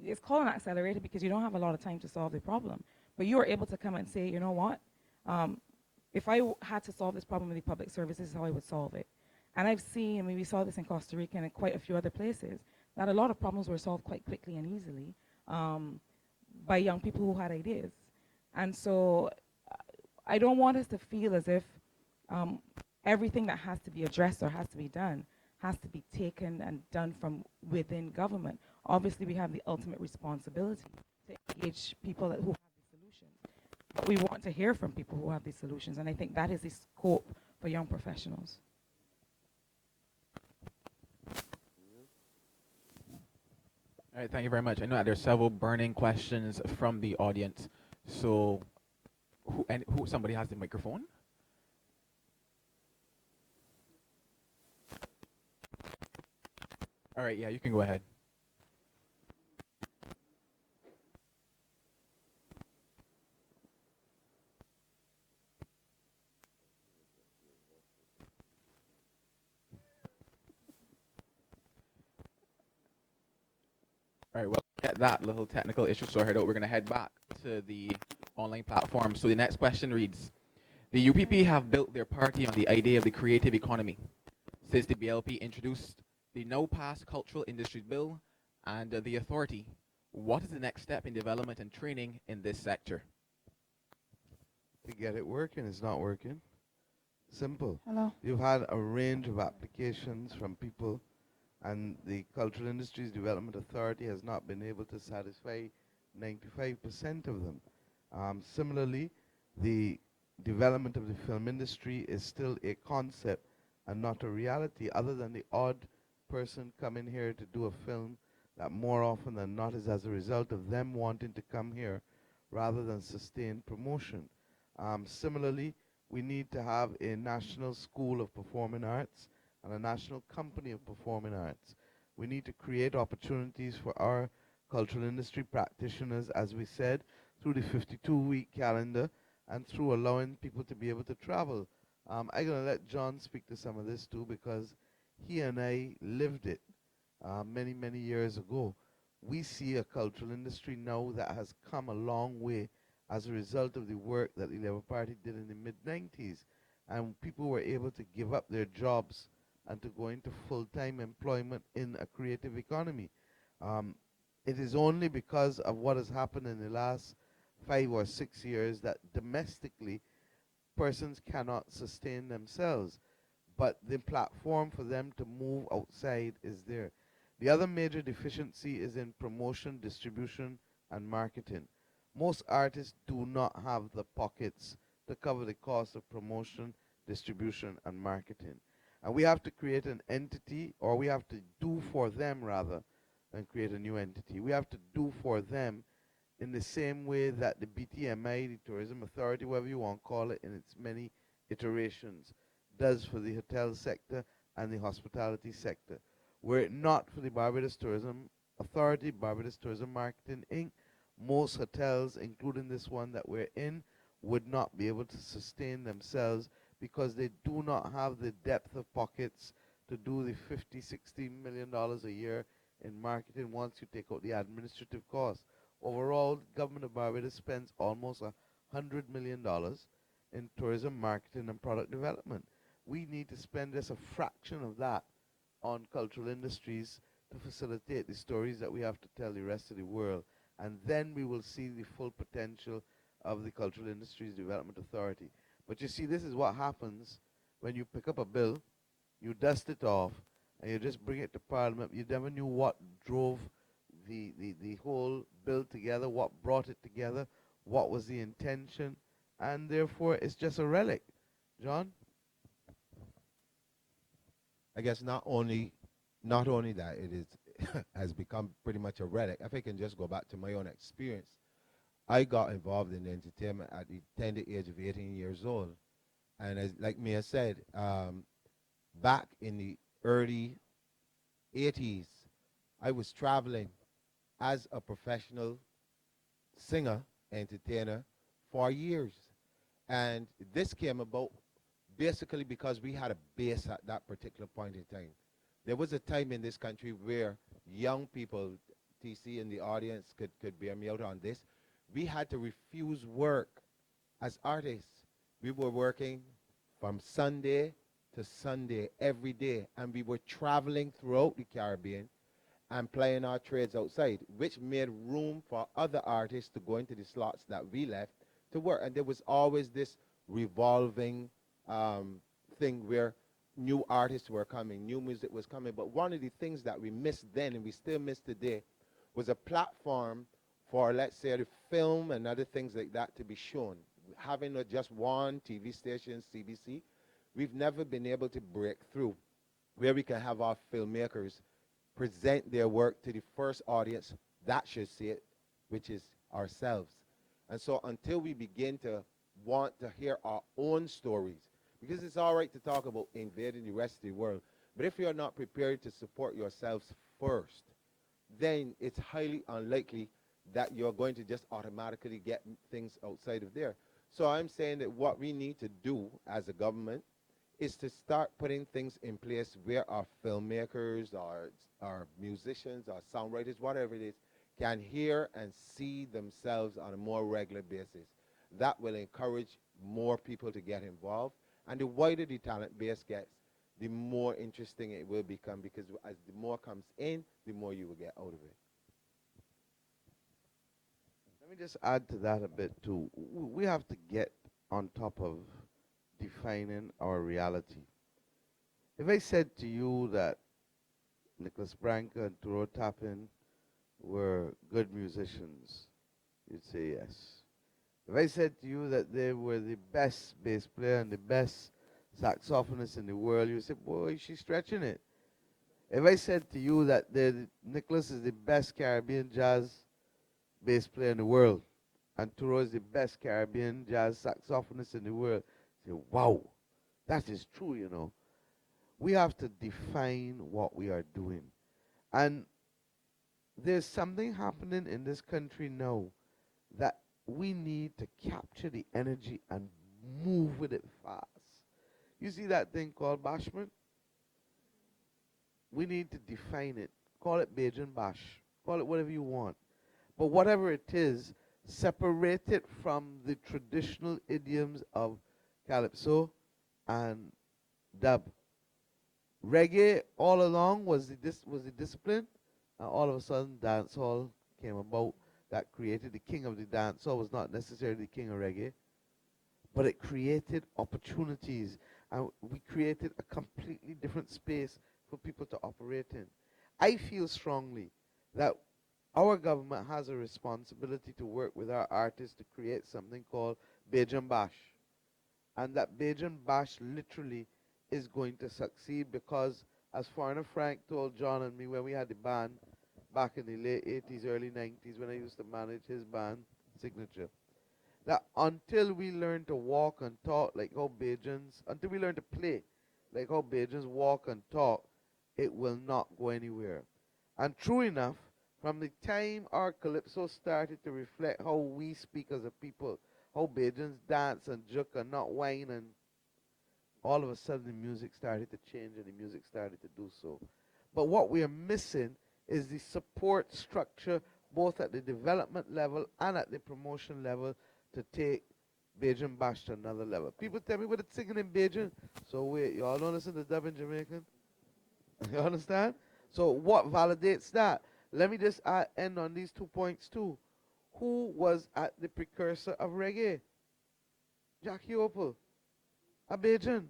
it's called an accelerator because you don't have a lot of time to solve the problem. But you are able to come and say, you know what? If I had to solve this problem in the public service, this is how I would solve it. And I've seen, I mean, we saw this in Costa Rica and in quite a few other places, that a lot of problems were solved quite quickly and easily by young people who had ideas. And so I don't want us to feel as if everything that has to be addressed or has to be done has to be taken and done from within government. Obviously, we have the ultimate responsibility to engage people who have the solutions. But we want to hear from people who have these solutions, and I think that is the scope for young professionals. All right, thank you very much. I know that there's several burning questions from the audience. So, somebody has the microphone? All right, yeah, you can go ahead. All right, well, get that little technical issue sorted out. We're going to head back to the online platform. So the next question reads, the UPP have built their party on the idea of the creative economy. Since the BLP introduced the No Pass Cultural Industries Bill and the authority, what is the next step in development and training in this sector? To get it working, it's not working. Simple. Hello. You've had a range of applications from people, and the Cultural Industries Development Authority has not been able to satisfy 95% of them. Similarly, the development of the film industry is still a concept and not a reality, other than the odd person coming here to do a film that more often than not is as a result of them wanting to come here rather than sustain promotion. Similarly, we need to have a national school of performing arts and a national company of performing arts. We need to create opportunities for our cultural industry practitioners, as we said, through the 52-week calendar and through allowing people to be able to travel. I'm going to let John speak to some of this too, because he and I lived it many, many years ago. We see a cultural industry now that has come a long way as a result of the work that the Labour Party did in the mid-90s. And people were able to give up their jobs and to go into full-time employment in a creative economy. It is only because of what has happened in the last 5 or 6 years that domestically persons cannot sustain themselves, but the platform for them to move outside is there. The other major deficiency is in promotion, distribution, and marketing. Most artists do not have the pockets to cover the cost of promotion, distribution, and marketing. And we have to create an entity, or we have to do for them rather than create a new entity. We have to do for them in the same way that the BTMI, the Tourism Authority, whatever you want to call it, in its many iterations, does for the hotel sector and the hospitality sector. Were it not for the Barbados Tourism Authority, Barbados Tourism Marketing Inc., most hotels, including this one that we're in, would not be able to sustain themselves because they do not have the depth of pockets to do the $50–60 million a year in marketing once you take out the administrative costs. Overall, the government of Barbados spends almost $100 million in tourism marketing and product development. We need to spend just a fraction of that on cultural industries to facilitate the stories that we have to tell the rest of the world. And then we will see the full potential of the Cultural Industries Development Authority. But you see, this is what happens when you pick up a bill, you dust it off, and you just bring it to Parliament. You never knew what drove the whole bill together, what brought it together, what was the intention, and therefore it's just a relic. John? I guess not only that it is has become pretty much a relic. If I can just go back to my own experience, I got involved in entertainment at the tender age of 18 years old, and as like Mia said, back in the early 80s, I was traveling as a professional singer, entertainer for years, and this came about basically because we had a base at that particular point in time. There was a time in this country where young people, TC in the audience could bear me out on this, we had to refuse work as artists. We were working from Sunday to Sunday every day, and we were traveling throughout the Caribbean and playing our trades outside, which made room for other artists to go into the slots that we left to work. And there was always this revolving thing where new artists were coming, new music was coming. But one of the things that we missed then, and we still miss today, was a platform for, let's say, the film and other things like that to be shown. Having just one TV station, CBC, we've never been able to break through where we can have our filmmakers present their work to the first audience that should see it, which is ourselves. And so until we begin to want to hear our own stories, because it's all right to talk about invading the rest of the world, but if you're not prepared to support yourselves first, then it's highly unlikely that you're going to just automatically get things outside of there. So I'm saying that what we need to do as a government is to start putting things in place where our filmmakers, our musicians, our songwriters, whatever it is, can hear and see themselves on a more regular basis. That will encourage more people to get involved. And the wider the talent base gets, the more interesting it will become, because as the more comes in, the more you will get out of it. Let me just add to that a bit too. We have to get on top of defining our reality. If I said to you that Nicholas Branca and Turo Tapin were good musicians, you'd say yes. If I said to you that they were the best bass player and the best saxophonist in the world, you'd say, boy, she's stretching it. If I said to you that Nicholas is the best Caribbean jazz bass player in the world, and Turo is the best Caribbean jazz saxophonist in the world, say, wow, that is true, you know. We have to define what we are doing. And there's something happening in this country now that we need to capture the energy and move with it fast. You see that thing called bashment? We need to define it. Call it Bajan Bash. Call it whatever you want. But whatever it is, separate it from the traditional idioms of calypso and dub. Reggae all along was the discipline, and all of a sudden dancehall came about that created the king of the dancehall. Was not necessarily the king of reggae, but it created opportunities, and we created a completely different space for people to operate in. I feel strongly that our government has a responsibility to work with our artists to create something called Bajan Bash. And that Bajan Bash literally is going to succeed because, as Foreigner Frank told John and me when we had the band, back in the late 80s, early 90s when I used to manage his band, Signature. That until we learn to walk and talk like how Bajans, until we learn to play like how Bajans walk and talk, it will not go anywhere. And true enough, from the time our calypso started to reflect how we speak as a people, how Bajans dance and juk and not whine, and all of a sudden the music started to change and the music started to do so. But what we are missing is the support structure both at the development level and at the promotion level to take Bajan Bash to another level. People tell me what it's singing in Bajan. So wait, y'all don't listen to dub in Jamaican? You understand? So what validates that? Let me just end on these 2 points too. Who was at the precursor of reggae? Jackie Opal, a Bajan.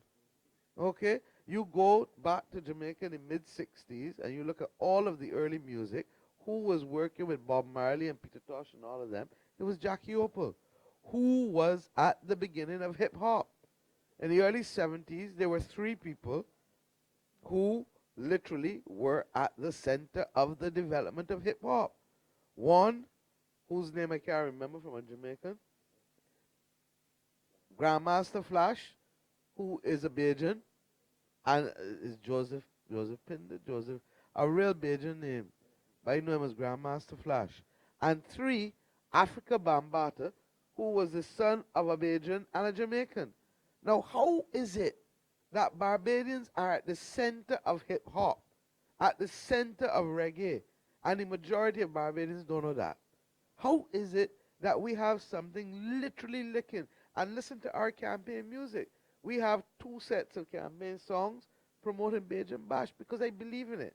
Okay? You go back to Jamaica in the mid-60s and you look at all of the early music. Who was working with Bob Marley and Peter Tosh and all of them? It was Jackie Opal. Who was at the beginning of hip-hop? In the early 70s, there were 3 people who literally were at the center of the development of hip-hop. One, whose name I can't remember from a Jamaican, Grandmaster Flash, who is a Bajan, and is Joseph Pinder, a real Bajan name, but I know him as Grandmaster Flash. And 3, Africa Bambata, who was the son of a Bajan and a Jamaican. Now, how is it that Barbadians are at the center of hip-hop, at the center of reggae, and the majority of Barbadians don't know that? How is it that we have something literally licking? And listen to our campaign music. We have 2 sets of campaign songs promoting Bajan Bash because I believe in it.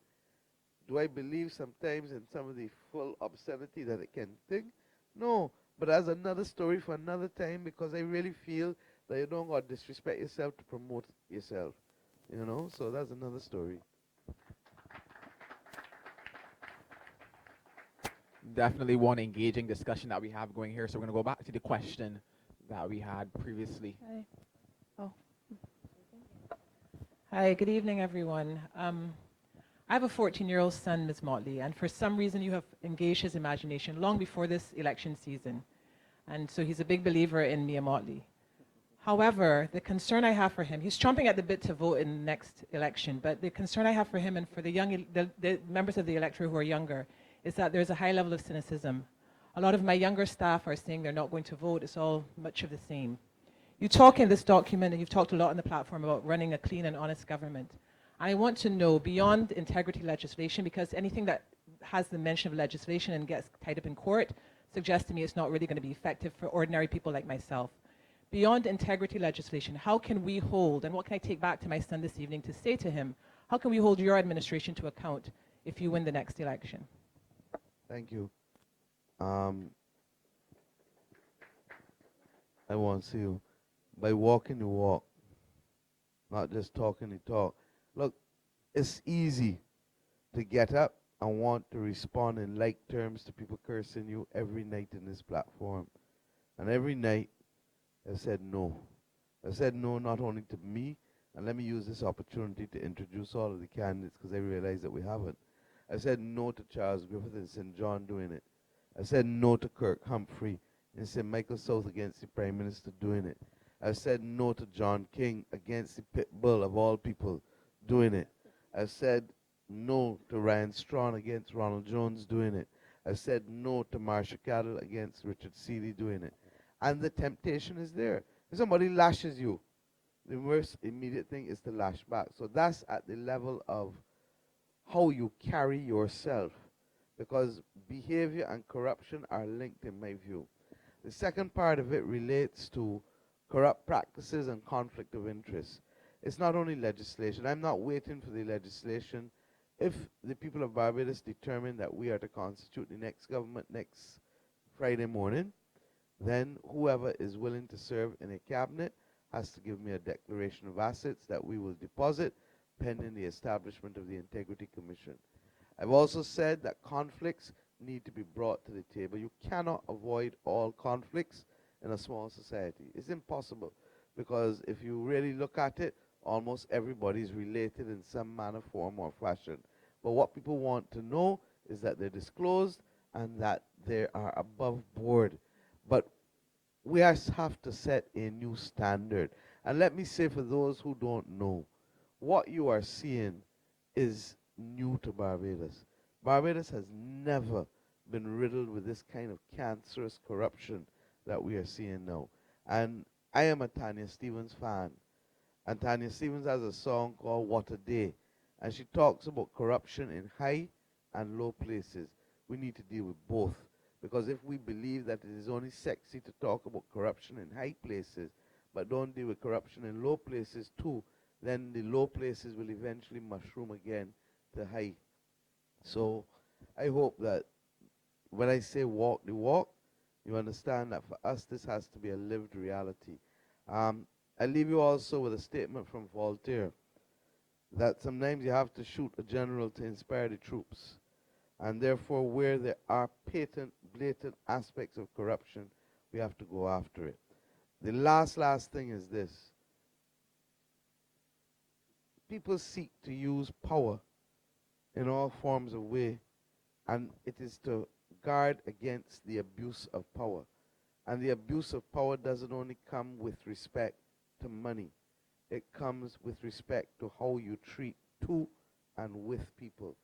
Do I believe sometimes in some of the full obscenity that it can think? No, but that's another story for another time because I really feel that you don't got to disrespect yourself to promote yourself. You know, so that's another story. Definitely one engaging discussion that we have going here. So we're going to go back to the question that we had previously. Hi. Oh. Hi, good evening, everyone. I have a 14-year-old son, Ms. Motley, and for some reason you have engaged his imagination long before this election season. And so he's a big believer in Mia Motley. However, the concern I have for him, he's chomping at the bit to vote in the next election, but the concern I have for him and for the members of the electorate who are younger is that there's a high level of cynicism. A lot of my younger staff are saying they're not going to vote. It's all much of the same. You talk in this document, and you've talked a lot on the platform about running a clean and honest government. I want to know, beyond integrity legislation, because anything that has the mention of legislation and gets tied up in court suggests to me it's not really going to be effective for ordinary people like myself. Beyond integrity legislation, how can we hold, and what can I take back to my son this evening to say to him, how can we hold your administration to account if you win the next election? Thank you. I want to see you by walking the walk, not just talking the talk. Look, it's easy to get up and want to respond in like terms to people cursing you every night in this platform. And every night, I've said no. I've said no not only to me, and let me use this opportunity to introduce all of the candidates because I realize that we haven't. I said no to Charles Griffith in St. John doing it. I said no to Kirk Humphrey in St. Michael South against the Prime Minister doing it. I said no to John King against the pit bull of all people doing it. I said no to Ryan Strawn against Ronald Jones doing it. I said no to Marsha Cattle against Richard Seeley doing it. And the temptation is there. If somebody lashes you, the worst immediate thing is to lash back. So that's at the level of how you carry yourself, because behavior and corruption are linked in my view. The second part of it relates to corrupt practices and conflict of interest. It's not only legislation. I'm not waiting for the legislation. If the people of Barbados determine that we are to constitute the next government next Friday morning, then whoever is willing to serve in a cabinet has to give me a declaration of assets that we will deposit pending the establishment of the Integrity Commission. I've also said that conflicts need to be brought to the table. You cannot avoid all conflicts in a small society. It's impossible, because if you really look at it, almost everybody is related in some manner, form, or fashion. But what people want to know is that they're disclosed and that they are above board. But we have to set a new standard. And let me say, for those who don't know, what you are seeing is new to Barbados. Barbados has never been riddled with this kind of cancerous corruption that we are seeing now. And I am a Tanya Stevens fan. And Tanya Stevens has a song called What a Day. And she talks about corruption in high and low places. We need to deal with both. Because if we believe that it is only sexy to talk about corruption in high places, but don't deal with corruption in low places too, then the low places will eventually mushroom again to high. So I hope that when I say walk the walk, you understand that for us this has to be a lived reality. I leave you also with a statement from Voltaire that sometimes you have to shoot a general to inspire the troops. And therefore, where there are patent, blatant aspects of corruption, we have to go after it. The last thing is this. People seek to use power in all forms of way, and it is to guard against the abuse of power. And the abuse of power doesn't only come with respect to money. It comes with respect to how you treat to and with people.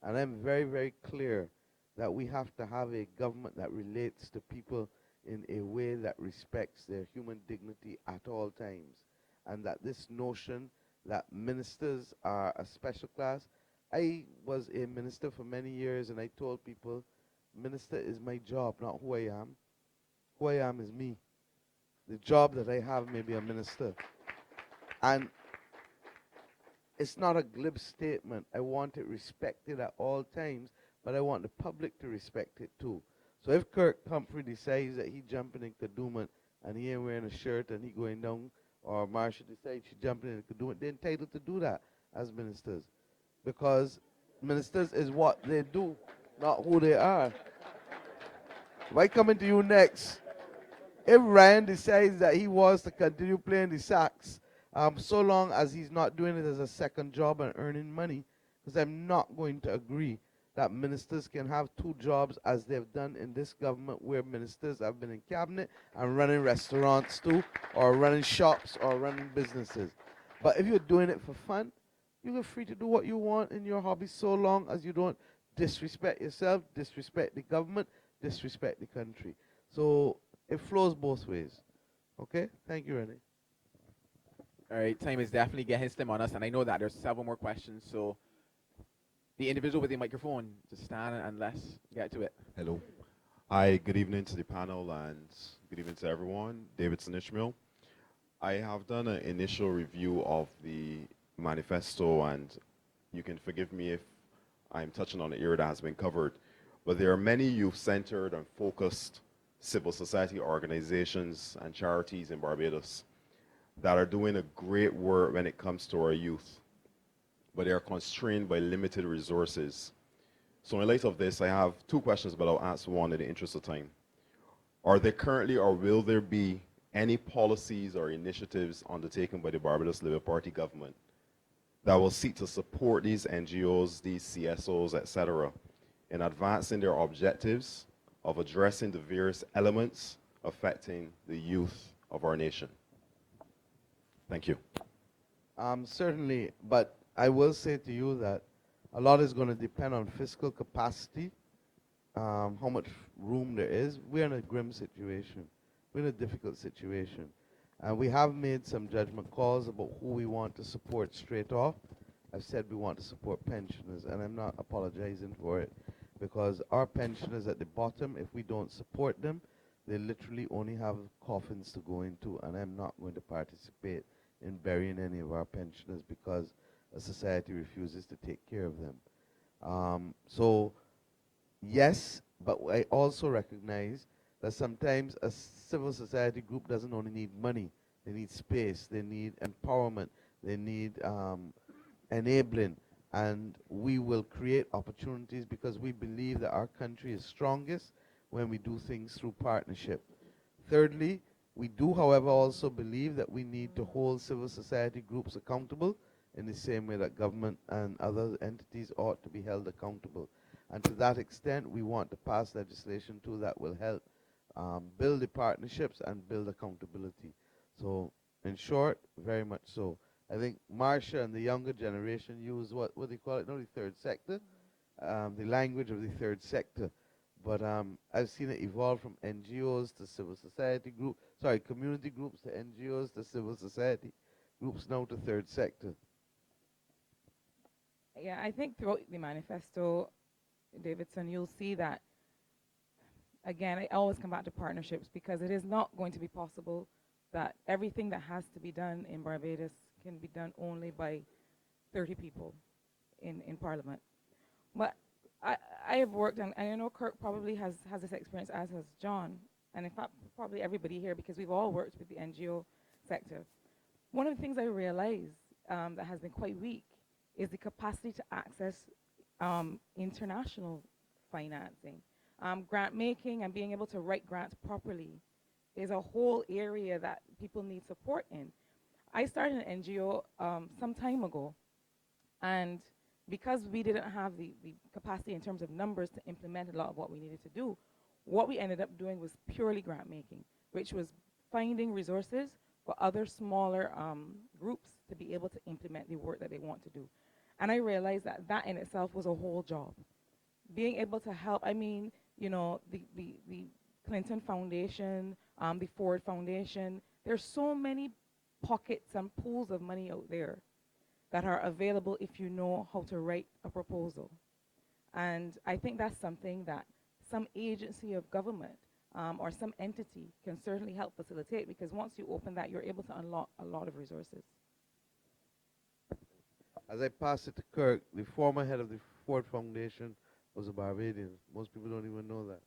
And I'm very, very clear that we have to have a government that relates to people in a way that respects their human dignity at all times. And that this notion that ministers are a special class. I was a minister for many years, and I told people, minister is my job, not who I am. Who I am is me. The job that I have may be a minister. And it's not a glib statement. I want it respected at all times, but I want the public to respect it too. So if Kirk Humphrey decides that he jumping in Kadooment and he ain't wearing a shirt and he going down, or Marsha decides she's jumping in Kadooment, they're entitled to do that as ministers. Because ministers is what they do, not who they are. If I come into you next, if Ryan decides that he wants to continue playing the sax, so long as he's not doing it as a second job and earning money, because I'm not going to agree that ministers can have two jobs as they've done in this government, where ministers have been in cabinet and running restaurants too, or running shops, or running businesses. But if you're doing it for fun, you're free to do what you want in your hobby, so long as you don't disrespect yourself, disrespect the government, disrespect the country. So it flows both ways. Okay? Thank you, Renee. All right, time is definitely getting slim on us, and I know that there's several more questions, so the individual with the microphone, just stand and let's get to it. Hello. Hi, good evening to the panel and good evening to everyone. Davidson Ishmael. I have done an initial review of the manifesto, and you can forgive me if I'm touching on an area that has been covered, but there are many youth-centered and focused civil society organizations and charities in Barbados that are doing a great work when it comes to our youth, but they are constrained by limited resources. So in light of this, I have two questions, but I'll ask one in the interest of time. Are there currently, or will there be, any policies or initiatives undertaken by the Barbados Labour Party government that will seek to support these NGOs, these CSOs, etc., in advancing their objectives of addressing the various elements affecting the youth of our nation? Thank you. Certainly, but I will say to you that a lot is going to depend on fiscal capacity, how much room there is. We're in a grim situation. We're in a difficult situation. And we have made some judgment calls about who we want to support straight off. I've said we want to support pensioners, and I'm not apologizing for it, because our pensioners at the bottom, if we don't support them, they literally only have coffins to go into, and I'm not going to participate in burying any of our pensioners because a society refuses to take care of them. So, yes, but I also recognize that sometimes a civil society group doesn't only need money. They need space, they need empowerment, they need enabling, and we will create opportunities because we believe that our country is strongest when we do things through partnership. Thirdly, we do, however, also believe that we need to hold civil society groups accountable in the same way that government and other entities ought to be held accountable. And to that extent, we want to pass legislation too that will help build the partnerships and build accountability. So, in short, very much so. I think Marcia and the younger generation use what do you call it? No, the third sector, the language of the third sector. But I've seen it evolve from NGOs to civil society community groups to NGOs to civil society groups now to third sector. Yeah, I think throughout the manifesto, Davidson, you'll see that, again, I always come back to partnerships because it is not going to be possible that everything that has to be done in Barbados can be done only by 30 people in Parliament. But I have worked, and I know Kirk probably has this experience, as has John, and in fact, probably everybody here, because we've all worked with the NGO sector. One of the things I realize that has been quite weak is the capacity to access international financing. Grant making and being able to write grants properly is a whole area that people need support in. I started an NGO some time ago, and because we didn't have the capacity in terms of numbers to implement a lot of what we needed to do, what we ended up doing was purely grant making, which was finding resources for other smaller groups to be able to implement the work that they want to do. And I realized that that in itself was a whole job. Being able to help, I mean, you know, the Clinton Foundation, the Ford Foundation, there's so many pockets and pools of money out there that are available if you know how to write a proposal. And I think that's something that some agency of government or some entity can certainly help facilitate, because once you open that, you're able to unlock a lot of resources. As I pass it to Kirk, the former head of the Ford Foundation was a Barbadian. Most people don't even know that.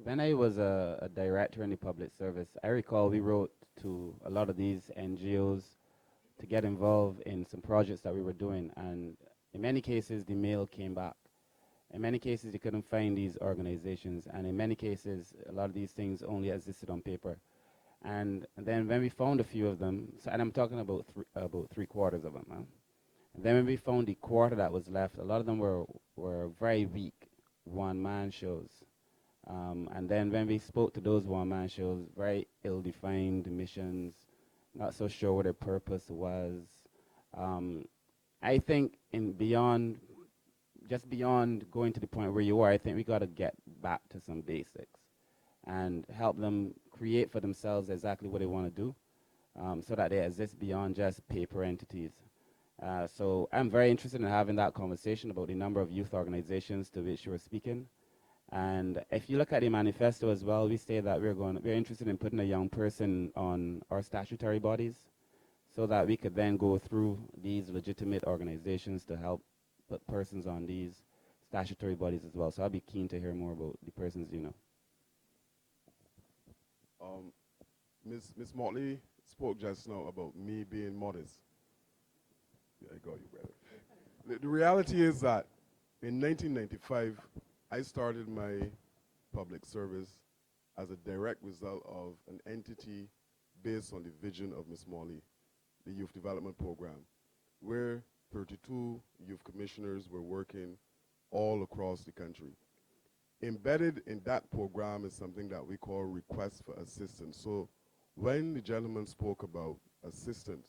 When I was a director in the public service, I recall we wrote to a lot of these NGOs to get involved in some projects that we were doing, and in many cases the mail came back. In many cases you couldn't find these organizations, and in many cases a lot of these things only existed on paper. And then when we found a few of them, so, and I'm talking about three quarters of them, and then when we found the quarter that was left, a lot of them were very weak one-man shows. And then when we spoke to those one-man shows, very ill-defined missions, not so sure what their purpose was. I think just beyond going to the point where you are, I think we got to get back to some basics and help them create for themselves exactly what they want to do, so that they exist beyond just paper entities. So I'm very interested in having that conversation about the number of youth organizations to which you were speaking. And if you look at the manifesto as well, we say that we're interested in putting a young person on our statutory bodies so that we could then go through these legitimate organizations to help put persons on these statutory bodies as well. So I'd be keen to hear more about the persons you know. Miss Motley spoke just now about me being modest. Yeah, I got you, brother. The reality is that in 1995, I started my public service as a direct result of an entity based on the vision of Ms. Morley, the Youth Development Program, where 32 youth commissioners were working all across the country. Embedded in that program is something that we call request for assistance. So when the gentleman spoke about assistance,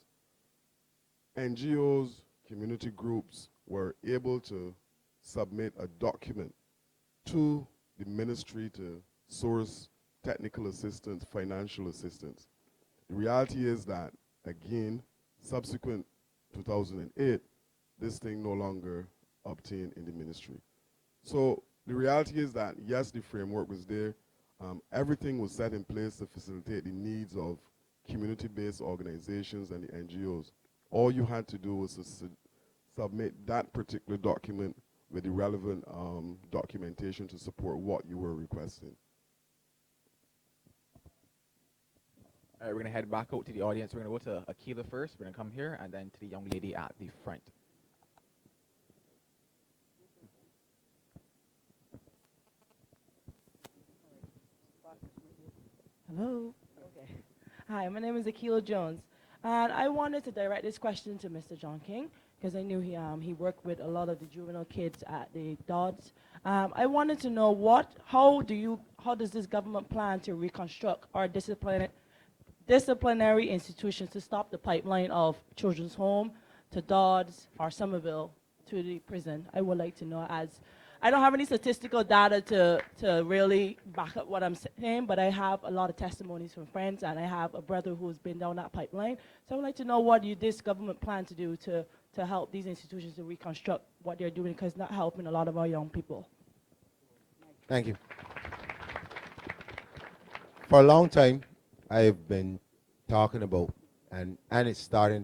NGOs, community groups were able to submit a document to the ministry to source technical assistance, financial assistance. The reality is that, again, subsequent 2008, this thing no longer obtained in the ministry. So the reality is that, yes, the framework was there. Everything was set in place to facilitate the needs of community-based organizations and the NGOs. All you had to do was to submit that particular document with the relevant documentation to support what you were requesting. All right, we're going to head back out to the audience. We're going to go to Akila first. We're going to come here, and then to the young lady at the front. Hello. Okay. Hi, my name is Akila Jones, and I wanted to direct this question to Mr. John King. because I knew he worked with a lot of the juvenile kids at the Dodds. I wanted to know how does this government plan to reconstruct our disciplinary institutions to stop the pipeline of children's home to Dodds or Somerville to the prison? I would like to know, as I don't have any statistical data to really back up what I'm saying, but I have a lot of testimonies from friends, and I have a brother who's been down that pipeline. So I would like to know what this government plan to do to help these institutions to reconstruct what they're doing, because it's not helping a lot of our young people. Thank you. For a long time, I've been talking about, and it's starting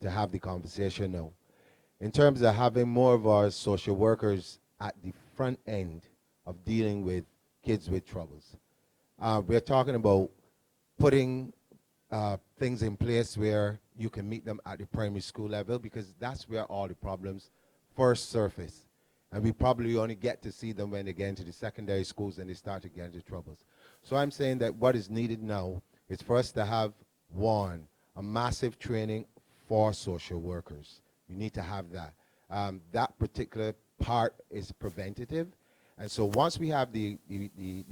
to have the conversation now, in terms of having more of our social workers at the front end of dealing with kids with troubles. We're talking about putting things in place where you can meet them at the primary school level, because that's where all the problems first surface. And we probably only get to see them when they get into the secondary schools and they start to get into troubles. So I'm saying that what is needed now is for us to have, one, a massive training for social workers. We need to have that. That particular part is preventative. And so once we have the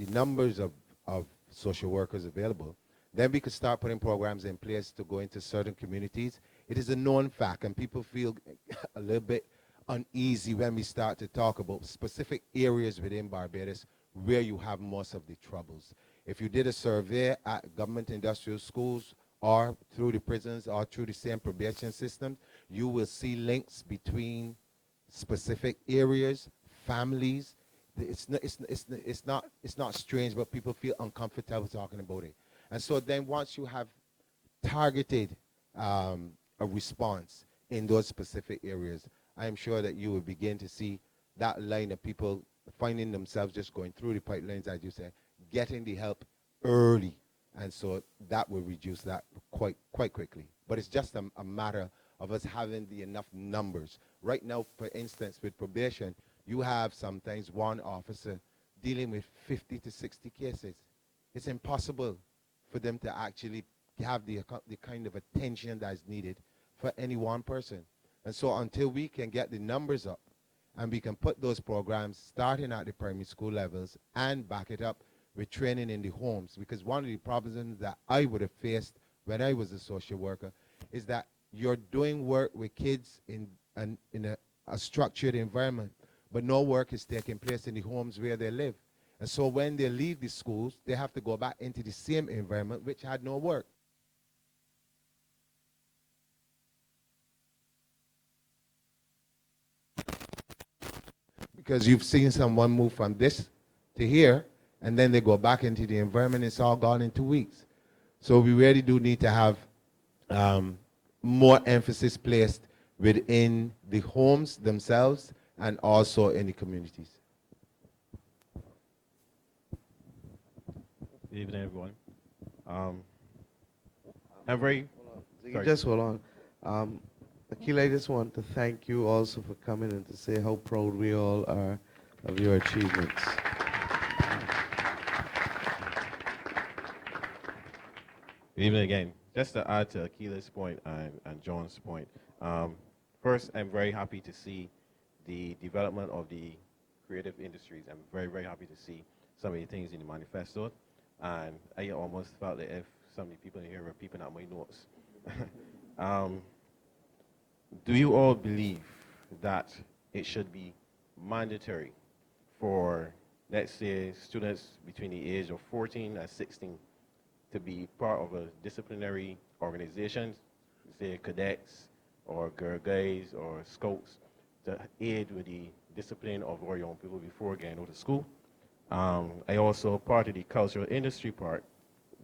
numbers of social workers available, then we could start putting programs in place to go into certain communities. It is a known fact, and people feel a little bit uneasy when we start to talk about specific areas within Barbados where you have most of the troubles. If you did a survey at government industrial schools or through the prisons or through the same probation system, you will see links between specific areas, families. It's not strange, but people feel uncomfortable talking about it. And so then once you have targeted a response in those specific areas, I am sure that you will begin to see that line of people finding themselves just going through the pipelines, as you said, getting the help early. And so that will reduce that quite quickly. But it's just a matter of us having the enough numbers. Right now, for instance, with probation, you have sometimes one officer dealing with 50 to 60 cases. It's impossible for them to actually have the kind of attention that is needed for any one person. And so until we can get the numbers up and we can put those programs starting at the primary school levels and back it up with training in the homes, because one of the problems that I would have faced when I was a social worker is that you're doing work with kids in a structured environment, but no work is taking place in the homes where they live. And so when they leave the schools, they have to go back into the same environment which had no work. Because you've seen someone move from this to here, and then they go back into the environment, it's all gone in 2 weeks. So we really do need to have more emphasis placed within the homes themselves and also in the communities. Good evening, everyone. I'm very... Just hold on. Akila, I just want to thank you also for coming and to say how proud we all are of your achievements. Good evening again. Just to add to Akila's point and John's point, first, I'm very happy to see the development of the creative industries. I'm very, very happy to see some of the things in the manifesto. And I almost felt that if some of the people in here were peeping at my notes. Do you all believe that it should be mandatory for, let's say, students between the age of 14 and 16 to be part of a disciplinary organization, say cadets or Girl Guides or Scouts, to aid with the discipline of our young people before getting out of school? I also, part of the cultural industry part,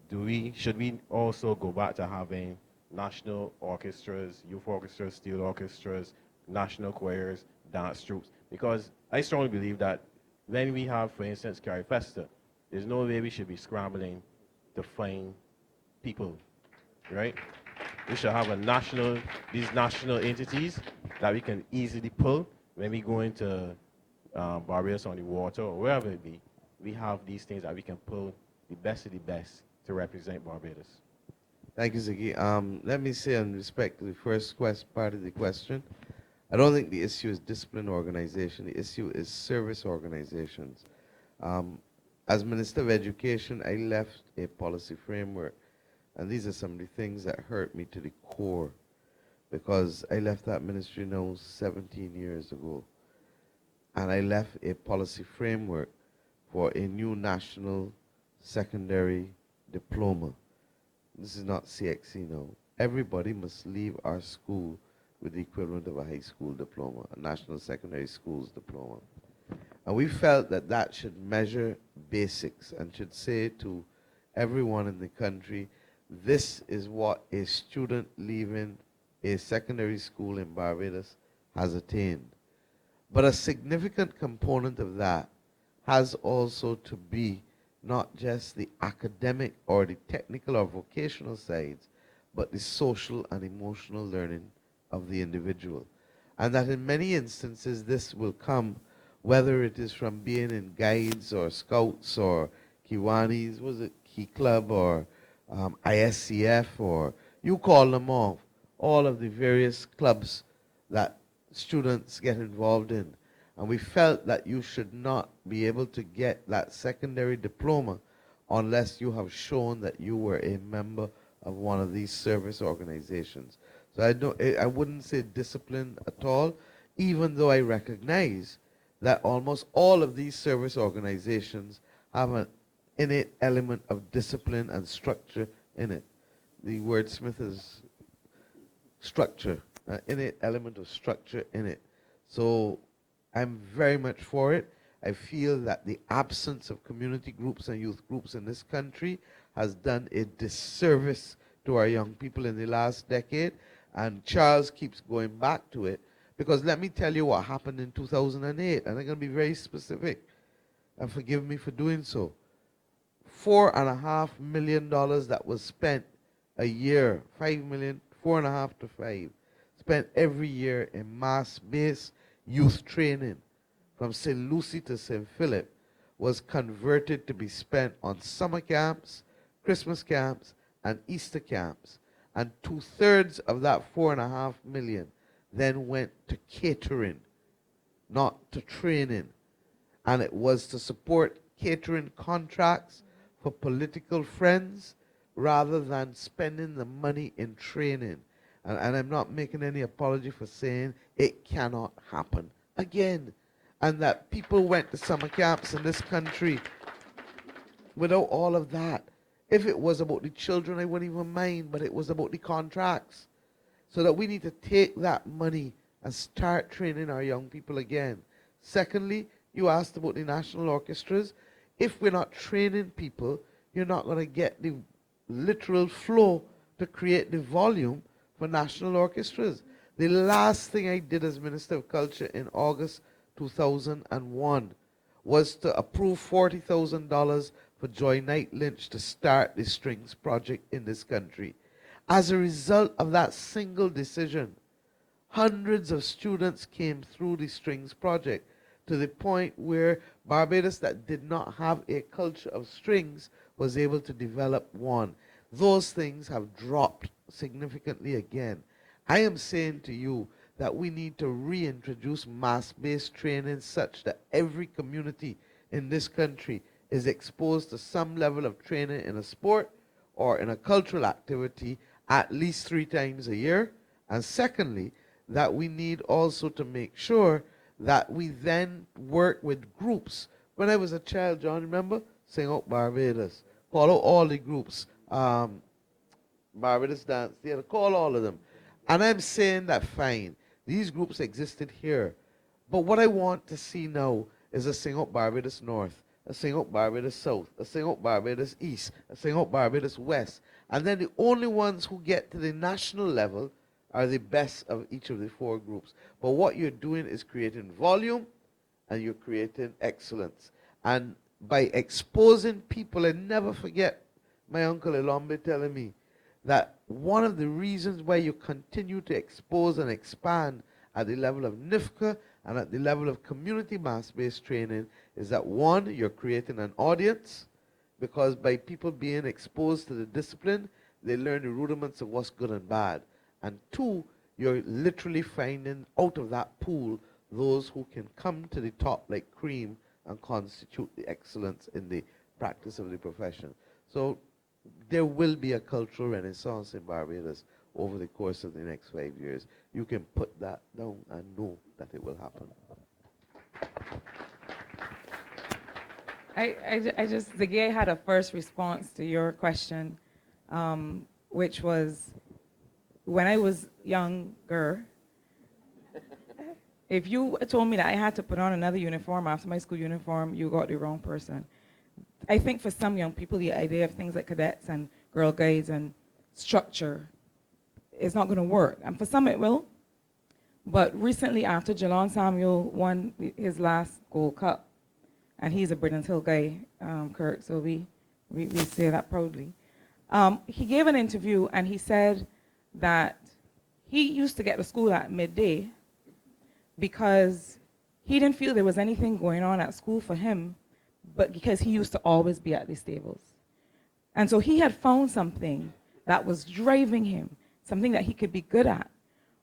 should we also go back to having national orchestras, youth orchestras, steel orchestras, national choirs, dance troops? Because I strongly believe that when we have, for instance, Carrie Festa, there's no way we should be scrambling to find people, right? We should have these national entities that we can easily pull when we go into Barbados on the water or wherever it be. We have these things that we can pull the best of the best to represent Barbados. Thank you, Ziggy. Let me say in respect to the first part of the question, I don't think the issue is discipline organization. The issue is service organizations. As Minister of Education, I left a policy framework, and these are some of the things that hurt me to the core, because I left that ministry now 17 years ago, and I left a policy framework for a new national secondary diploma. This is not CXC now. Everybody must leave our school with the equivalent of a high school diploma, a national secondary schools diploma. And we felt that that should measure basics and should say to everyone in the country, this is what a student leaving a secondary school in Barbados has attained. But a significant component of that has also to be not just the academic or the technical or vocational sides, but the social and emotional learning of the individual. And that in many instances this will come whether it is from being in guides or scouts or Kiwanis, was it Key Club or ISCF, or you call them all of the various clubs that students get involved in. And we felt that you should not be able to get that secondary diploma unless you have shown that you were a member of one of these service organizations. So I wouldn't say discipline at all, even though I recognize that almost all of these service organizations have an innate element of discipline and structure in it. The wordsmith is structure, an innate element of structure in it. So I'm very much for it. I feel that the absence of community groups and youth groups in this country has done a disservice to our young people in the last decade, and Charles keeps going back to it, because let me tell you what happened in 2008, and I'm going to be very specific, and forgive me for doing so. $4.5 million that was spent a year, 5 million, 4.5 to 5, spent every year in mass-based youth training from St. Lucie to St. Philip, was converted to be spent on summer camps, Christmas camps, and Easter camps. And 2/3 of that 4.5 million then went to catering, not to training. And it was to support catering contracts for political friends rather than spending the money in training. And I'm not making any apology for saying it cannot happen again. And that people went to summer camps in this country without all of that. If it was about the children, I wouldn't even mind, but it was about the contracts. So that we need to take that money and start training our young people again. Secondly, you asked about the national orchestras. If we're not training people, you're not going to get the literal flow to create the volume for national orchestras. The last thing I did as Minister of Culture in August 2001 was to approve $40,000 for Joy Knight Lynch to start the Strings Project in this country. As a result of that single decision, hundreds of students came through the Strings Project, to the point where Barbados, that did not have a culture of strings, was able to develop one. Those things have dropped significantly again. I am saying to you that we need to reintroduce mass-based training such that every community in this country is exposed to some level of training in a sport or in a cultural activity at least 3 times a year. And secondly, that we need also to make sure that we then work with groups. When I was a child, John, remember? Sing Out Barbados. Call out all the groups. Barbados Dance Theatre, call all of them. And I'm saying that fine, these groups existed here. But what I want to see now is a Sing Out Barbados North, a Sing Out Barbados South, a Sing Out Barbados East, a Sing Out Barbados West. And then the only ones who get to the national level are the best of each of the 4 groups. But what you're doing is creating volume and you're creating excellence. And by exposing people, and never forget my uncle Elombe telling me that one of the reasons why you continue to expose and expand at the level of NIFCA and at the level of community mass-based training is that, one, you're creating an audience, because by people being exposed to the discipline, they learn the rudiments of what's good and bad. And 2, you're literally finding out of that pool those who can come to the top like cream and constitute the excellence in the practice of the profession. So there will be a cultural renaissance in Barbados over the course of the next 5 years. You can put that down and know that it will happen. The gay had a first response to your question, which was, when I was younger, if you told me that I had to put on another uniform after my school uniform, you got the wrong person. I think for some young people, the idea of things like cadets and Girl Guides and structure is not going to work. And for some it will. But recently, after Jalon Samuel won his last Gold Cup, and he's a Britain's Hill guy, Kirk, so we say that proudly. He gave an interview and he said that he used to get to school at midday because he didn't feel there was anything going on at school for him, but because he used to always be at the stables. And so he had found something that was driving him, something that he could be good at,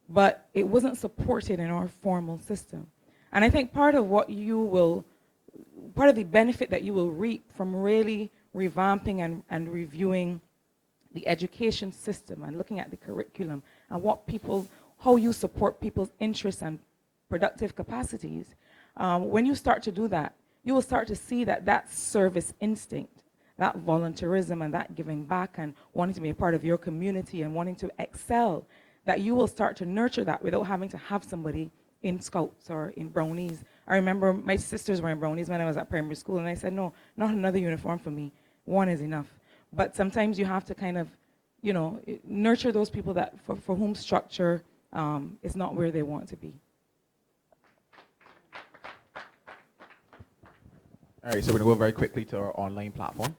but it wasn't supported in our formal system. And I think part of the benefit that you will reap from really revamping and reviewing the education system and looking at the curriculum and how you support people's interests and productive capacities, when you start to do that, you will start to see that service instinct, that volunteerism and that giving back and wanting to be a part of your community and wanting to excel, that you will start to nurture that without having to have somebody in Scouts or in Brownies. I remember my sisters were in Brownies when I was at primary school, and I said, no, not another uniform for me. One is enough. But sometimes you have to kind of, nurture those people that for whom structure is not where they want to be. All right, so we're going to go very quickly to our online platform.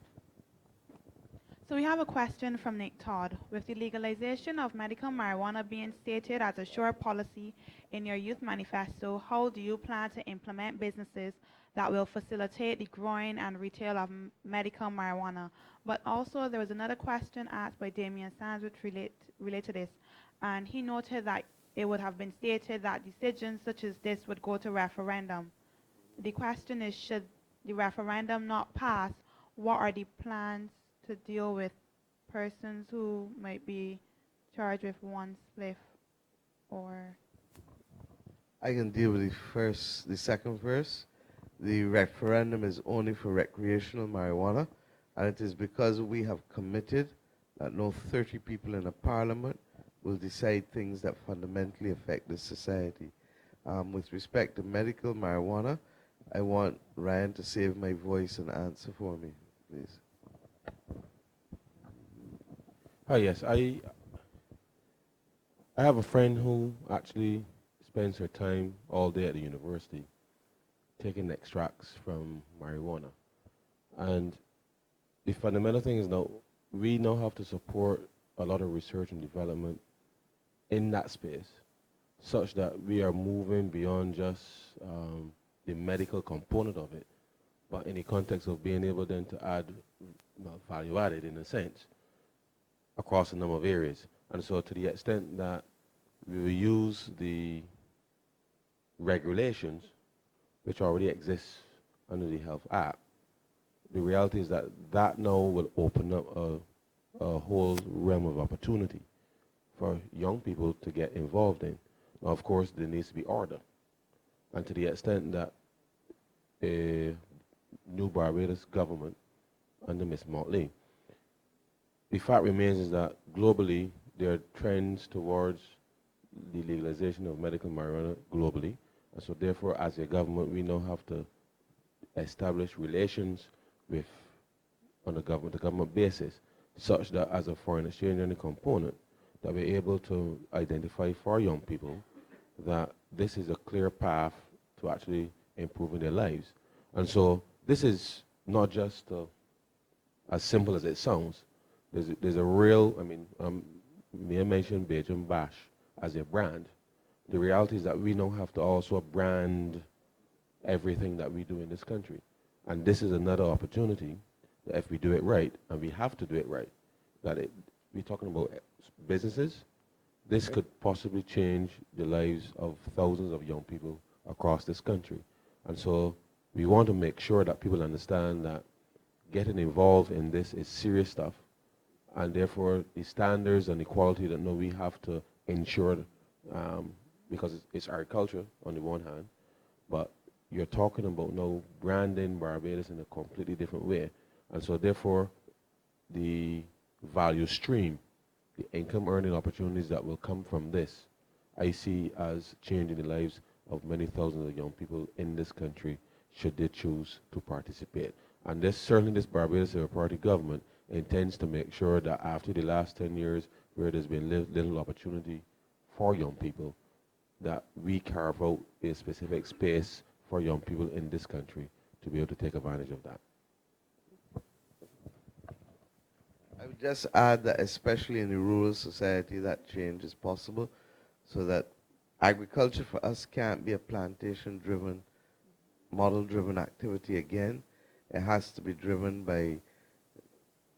So we have a question from Nick Todd. With the legalization of medical marijuana being stated as a sure policy in your youth manifesto, how do you plan to implement businesses that will facilitate the growing and retail of medical marijuana? But also there was another question asked by Damian Sands which relate to this, and he noted that it would have been stated that decisions such as this would go to referendum. The question is, should the referendum not pass, what are the plans to deal with persons who might be charged with one spliff or... I can deal with the second verse. The referendum is only for recreational marijuana, and it is because we have committed that no 30 people in a parliament will decide things that fundamentally affect this society. With respect to medical marijuana, I want Ryan to save my voice and answer for me, please. Hi, yes. I have a friend who actually spends her time all day at the university taking extracts from marijuana. And the fundamental thing is now we now have to support a lot of research and development in that space such that we are moving beyond just the medical component of it, but in the context of being able then to add value added in a sense across a number of areas. And so to the extent that we will use the regulations which already exist under the Health Act, the reality is that that now will open up a whole realm of opportunity for young people to get involved in. Now, of course, there needs to be order. And to the extent that a new Barbados government under Ms. Motley, the fact remains is that globally there are trends towards the legalization of medical marijuana globally. And so therefore, as a government, we now have to establish relations with, on the government basis, such that as a foreign exchange and a component, that we're able to identify for young people that this is a clear path to actually improving their lives. And so this is not just as simple as it sounds. There's a real, may I mention Beijing Bash as a brand. The reality is that we now have to also brand everything that we do in this country. And this is another opportunity that if we do it right, and we have to do it right, that we're talking about businesses, this could possibly change the lives of thousands of young people across this country. And so we want to make sure that people understand that getting involved in this is serious stuff, and therefore the standards and the quality that we have to ensure, because it's our culture on the one hand, but you're talking about now branding Barbados in a completely different way. And so therefore the value stream, the income earning opportunities that will come from this, I see as changing the lives of many thousands of young people in this country should they choose to participate. And this, certainly this Barbados Labour Party government intends to make sure that after the last 10 years where there's been little opportunity for young people, that we carve out a specific space for young people in this country to be able to take advantage of that. I would just add that especially in the rural society that change is possible, so that agriculture for us can't be a plantation-driven, model-driven activity again. It has to be driven by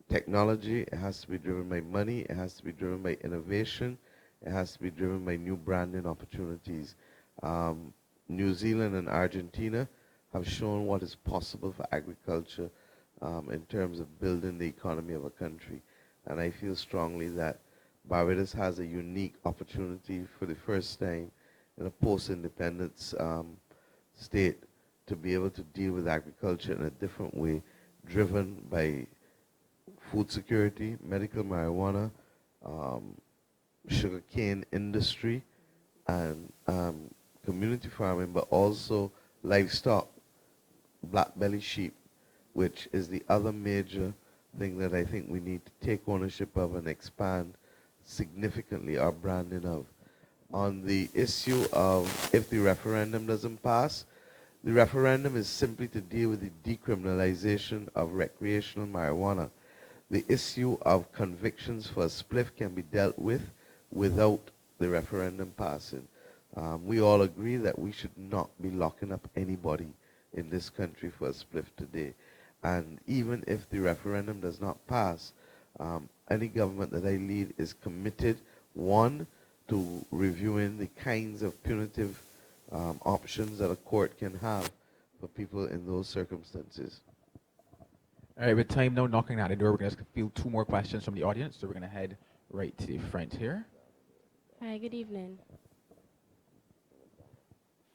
technology, it has to be driven by money, it has to be driven by innovation, it has to be driven by new branding opportunities. New Zealand and Argentina have shown what is possible for agriculture in terms of building the economy of a country. And I feel strongly that Barbados has a unique opportunity for the first time in a post-independence state to be able to deal with agriculture in a different way, driven by food security, medical marijuana, sugarcane industry, and community farming, but also livestock, black belly sheep, which is the other major thing that I think we need to take ownership of and expand significantly our branding of. On the issue of if the referendum doesn't pass, the referendum is simply to deal with the decriminalization of recreational marijuana. The issue of convictions for a spliff can be dealt with without the referendum passing. We all agree that we should not be locking up anybody in this country for a spliff today. And even if the referendum does not pass, any government that I lead is committed, one, to reviewing the kinds of punitive options that a court can have for people in those circumstances. All right, with time now knocking at the door, we're going to field 2 more questions from the audience, so we're going to head right to the front here. Hi, good evening.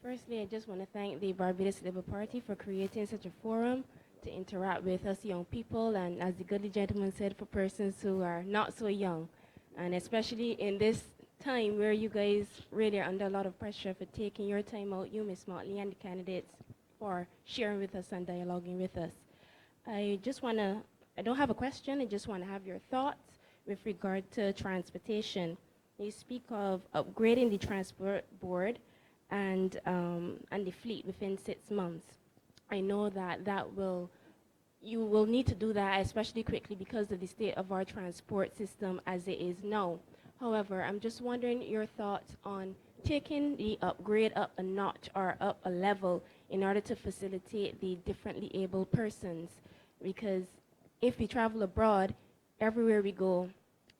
Firstly, I just want to thank the Barbados Labour Party for creating such a forum to interact with us young people, and as the goodly gentleman said, for persons who are not so young, and especially in this time where you guys really are under a lot of pressure for taking your time out, you, Ms. Motley, and the candidates for sharing with us and dialoguing with us. I don't have a question, I just want to have your thoughts with regard to transportation. You speak of upgrading the transport board and the fleet within 6 months. I know that you will need to do that, especially quickly, because of the state of our transport system as it is now. However, I'm just wondering your thoughts on taking the upgrade up a notch or up a level in order to facilitate the differently able persons. Because if we travel abroad, everywhere we go,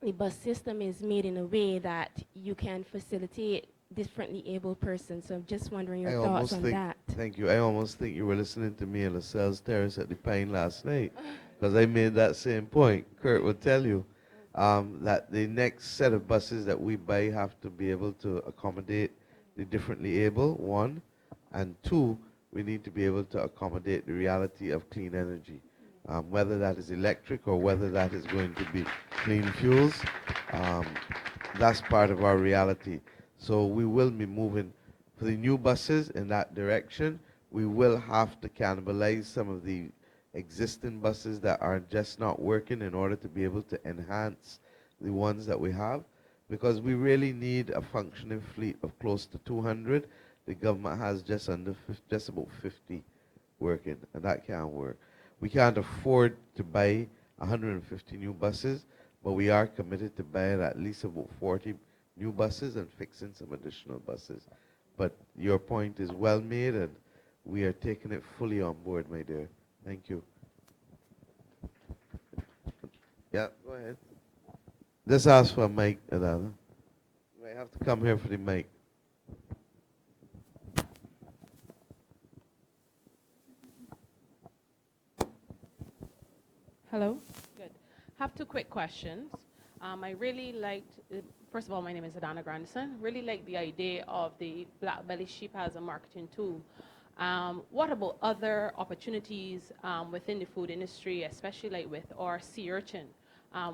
the bus system is made in a way that you can facilitate differently able persons. So I'm just wondering your thoughts on that. Thank you. I almost think you were listening to me in the Cells Terrace at the Pine last night, because I made that same point. Kurt will tell you that the next set of buses that we buy have to be able to accommodate the differently able, one, and two, we need to be able to accommodate the reality of clean energy. Whether that is electric or whether that is going to be clean fuels, that's part of our reality. So we will be moving for the new buses in that direction. We will have to cannibalize some of the existing buses that are just not working in order to be able to enhance the ones that we have, because we really need a functioning fleet of close to 200. The government has just about 50 working, and that can't work. We can't afford to buy 150 new buses, but we are committed to buying at least about 40 new buses and fixing some additional buses. But your point is well made, and we are taking it fully on board, my dear. Thank you. Yeah, go ahead. Just ask for a mic, Adana. might have to come here for the mic. Hello. Good. Have two quick questions. I really liked, first of all, my name is Adana Grandison. Really like the idea of the black belly sheep as a marketing tool. What about other opportunities within the food industry, especially like with our sea urchin,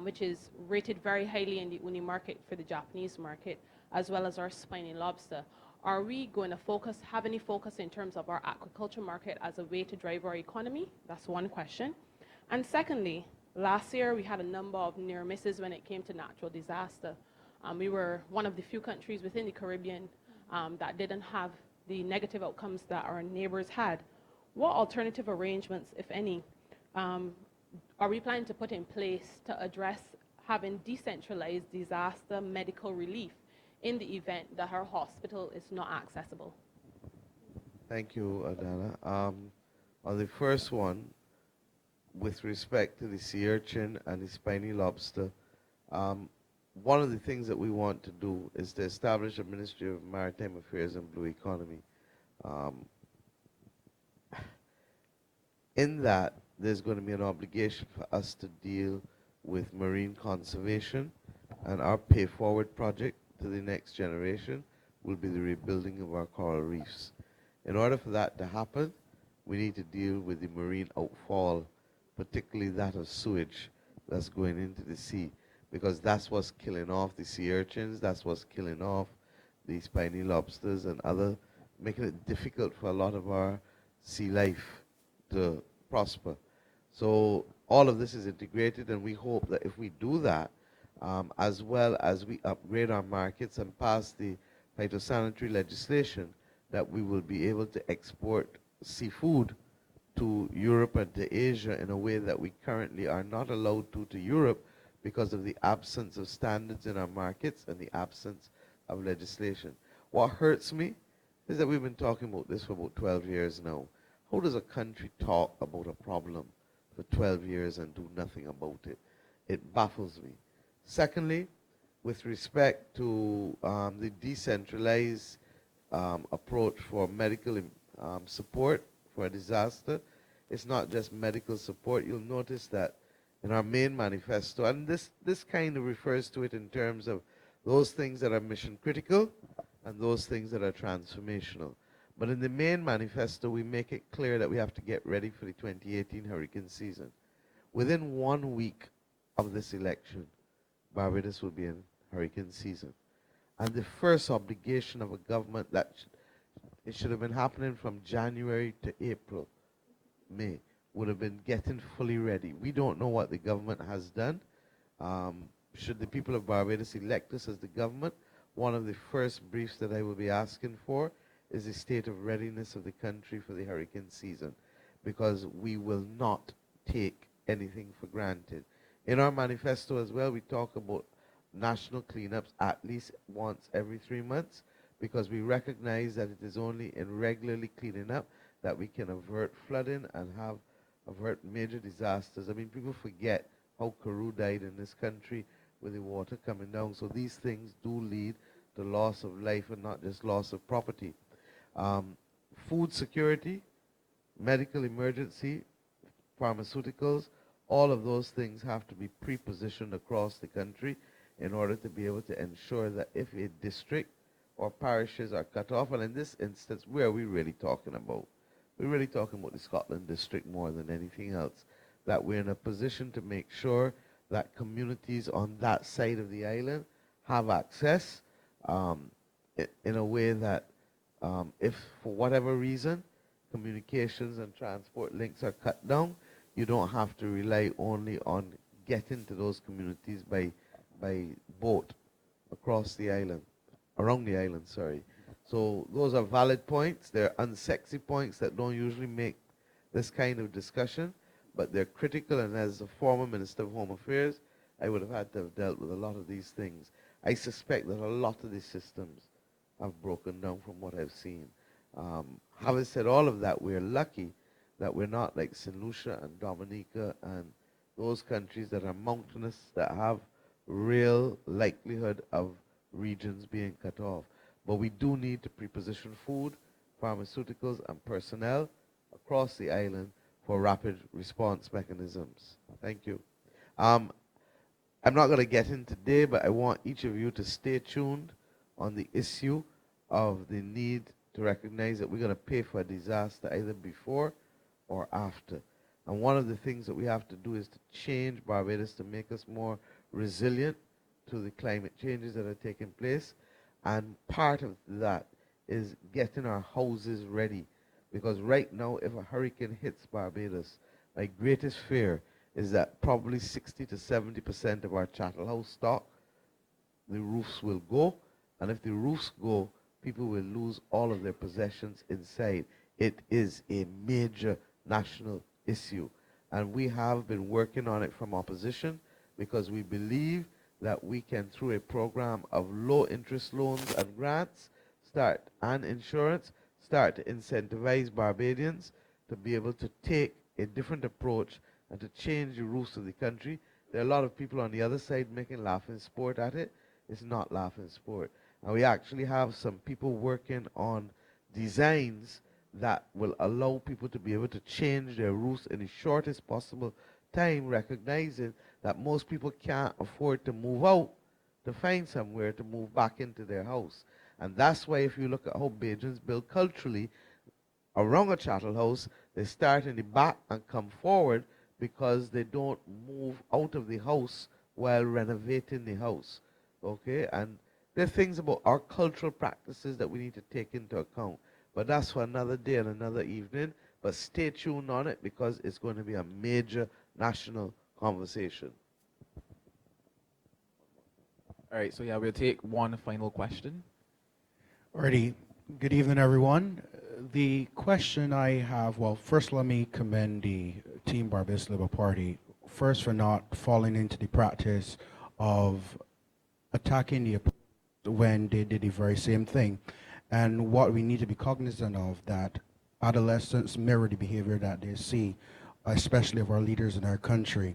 which is rated very highly in the uni market for the Japanese market, as well as our spiny lobster? Are we going to have any focus in terms of our aquaculture market as a way to drive our economy? That's one question. And secondly, last year we had a number of near misses when it came to natural disaster. We were one of the few countries within the Caribbean that didn't have the negative outcomes that our neighbors had. What alternative arrangements, if any, are we planning to put in place to address having decentralized disaster medical relief in the event that our hospital is not accessible? Thank you, Adana. On the first one, with respect to the sea urchin and the spiny lobster, one of the things that we want to do is to establish a Ministry of Maritime Affairs and Blue Economy. In that, there's going to be an obligation for us to deal with marine conservation, and our Pay Forward project to the next generation will be the rebuilding of our coral reefs. In order for that to happen, we need to deal with the marine outfall, particularly that of sewage that's going into the sea, because that's what's killing off the sea urchins, that's what's killing off the spiny lobsters and other, making it difficult for a lot of our sea life to prosper. So all of this is integrated, and we hope that if we do that, as well as we upgrade our markets and pass the phytosanitary legislation, that we will be able to export seafood to Europe and to Asia in a way that we currently are not allowed to Europe because of the absence of standards in our markets and the absence of legislation. What hurts me is that we've been talking about this for about 12 years now. How does a country talk about a problem for 12 years and do nothing about it? It baffles me. Secondly, with respect to the decentralized approach for medical support for a disaster, it's not just medical support. You'll notice that in our main manifesto, and this kind of refers to it in terms of those things that are mission critical and those things that are transformational. But in the main manifesto, we make it clear that we have to get ready for the 2018 hurricane season. Within 1 week of this election, Barbados will be in hurricane season. And the first obligation of a government that it should have been happening from January to April, May, would have been getting fully ready. We don't know what the government has done. Should the people of Barbados elect us as the government, one of the first briefs that I will be asking for is the state of readiness of the country for the hurricane season, because we will not take anything for granted. In our manifesto as well, we talk about national cleanups at least once every 3 months, because we recognize that it is only in regularly cleaning up that we can avert flooding and avert major disasters. I mean, people forget how Karoo died in this country with the water coming down. So these things do lead to loss of life and not just loss of property. Food security, medical emergency, pharmaceuticals, all of those things have to be pre-positioned across the country in order to be able to ensure that if a district or parishes are cut off, and in this instance, where are we really talking about? We're really talking about the Scotland district more than anything else, that we're in a position to make sure that communities on that side of the island have access in a way that if for whatever reason communications and transport links are cut down, you don't have to rely only on getting to those communities by boat across the island, around the island, sorry. So those are valid points. They're unsexy points that don't usually make this kind of discussion, but they're critical, and as a former Minister of Home Affairs, I would have had to have dealt with a lot of these things. I suspect that a lot of these systems have broken down from what I've seen. Having said all of that, we're lucky that we're not like St. Lucia and Dominica and those countries that are mountainous, that have real likelihood of regions being cut off. But we do need to preposition food, pharmaceuticals, and personnel across the island for rapid response mechanisms. Thank you. I'm not going to get in today, but I want each of you to stay tuned on the issue of the need to recognize that we're going to pay for a disaster either before or after. And one of the things that we have to do is to change Barbados to make us more resilient to the climate changes that are taking place. And part of that is getting our houses ready. Because right now, if a hurricane hits Barbados, my greatest fear is that probably 60 to 70% of our chattel house stock, the roofs will go. And if the roofs go, people will lose all of their possessions inside. It is a major national issue. And we have been working on it from opposition because we believe that we can, through a program of low interest loans and grants, and insurance, start to incentivize Barbadians to be able to take a different approach and to change the rules of the country. There are a lot of people on the other side making laughing sport at it. It's not laughing sport. And we actually have some people working on designs that will allow people to be able to change their routes in the shortest possible time, recognizing that most people can't afford to move out to find somewhere to move back into their house. And that's why if you look at how Bajans build culturally around a chattel house, they start in the back and come forward because they don't move out of the house while renovating the house. Okay? And there are things about our cultural practices that we need to take into account. But that's for another day and another evening. But stay tuned on it because it's going to be a major national conversation. All right, so yeah, we'll take one final question. Alrighty. Good evening, everyone. The question I have, well, first let me commend the Team Barbados Labour Party, first for not falling into the practice of attacking the opponent when they did the very same thing. And what we need to be cognizant of, that adolescents mirror the behavior that they see, especially of our leaders in our country.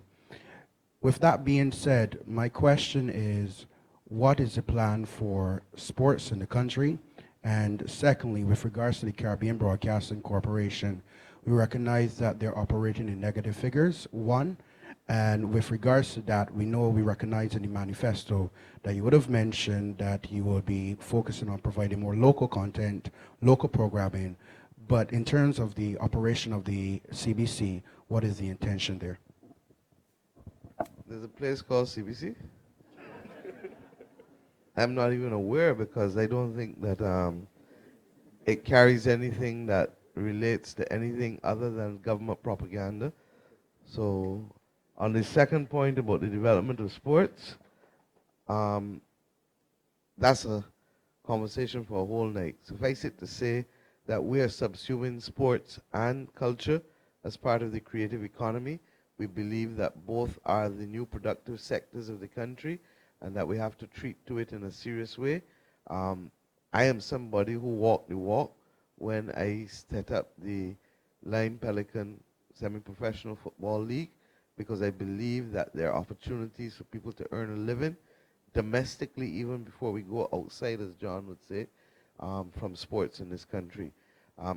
With that being said, my question is, what is the plan for sports in the country? And secondly, with regards to the Caribbean Broadcasting Corporation, we recognize that they're operating in negative figures, one. And with regards to that, we recognize in the manifesto that you would have mentioned that you will be focusing on providing more local content, local programming. But in terms of the operation of the CBC, what is the intention there? There's a place called CBC? I'm not even aware because I don't think that it carries anything that relates to anything other than government propaganda. So on the second point about the development of sports, that's a conversation for a whole night. Suffice it to say that we are subsuming sports and culture as part of the creative economy. We believe that both are the new productive sectors of the country and that we have to treat to it in a serious way. I am somebody who walked the walk when I set up the Lime Pelican Semi-Professional Football League, because I believe that there are opportunities for people to earn a living domestically, even before we go outside, as John would say, from sports in this country.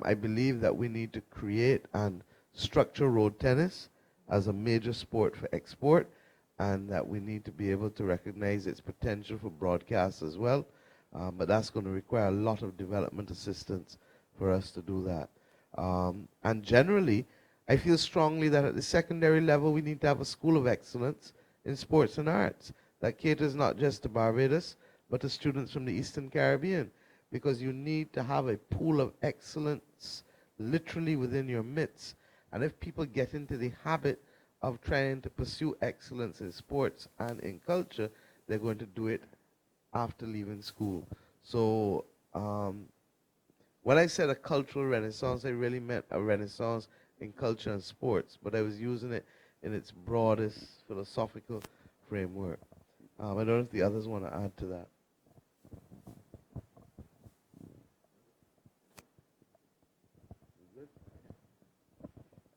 I believe that we need to create and structure road tennis as a major sport for export, and that we need to be able to recognize its potential for broadcast as well. But that's going to require a lot of development assistance for us to do that. And generally, I feel strongly that at the secondary level, we need to have a school of excellence in sports and arts that caters not just to Barbados, but to students from the Eastern Caribbean, because you need to have a pool of excellence literally within your midst. And if people get into the habit of trying to pursue excellence in sports and in culture, they're going to do it after leaving school. So when I said a cultural renaissance, I really meant a renaissance in culture and sports, but I was using it in its broadest philosophical framework. I don't know if the others want to add to that.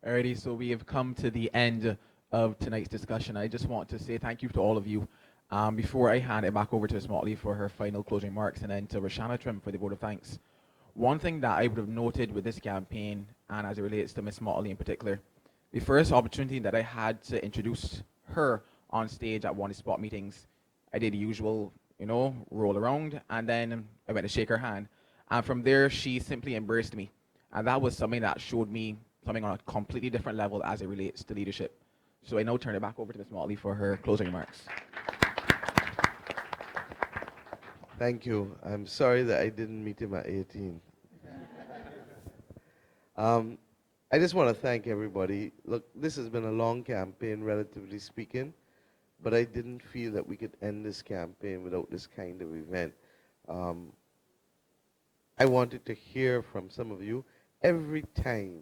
Alrighty, so we have come to the end of tonight's discussion. I just want to say thank you to all of you Before I hand it back over to Ms. Motley for her final closing remarks and then to Roshana Trim for the vote of thanks, one thing that I would have noted with this campaign, and as it relates to Ms. Motley in particular, the first opportunity that I had to introduce her on stage at one of the spot meetings, I did the usual, roll around, and then I went to shake her hand. And from there, she simply embraced me. And that was something that showed me something on a completely different level as it relates to leadership. So I now turn it back over to Ms. Motley for her closing remarks. Thank you. I'm sorry that I didn't meet him at 18. I just want to thank everybody. Look, this has been a long campaign, relatively speaking, but I didn't feel that we could end this campaign without this kind of event. I wanted to hear from some of you. Every time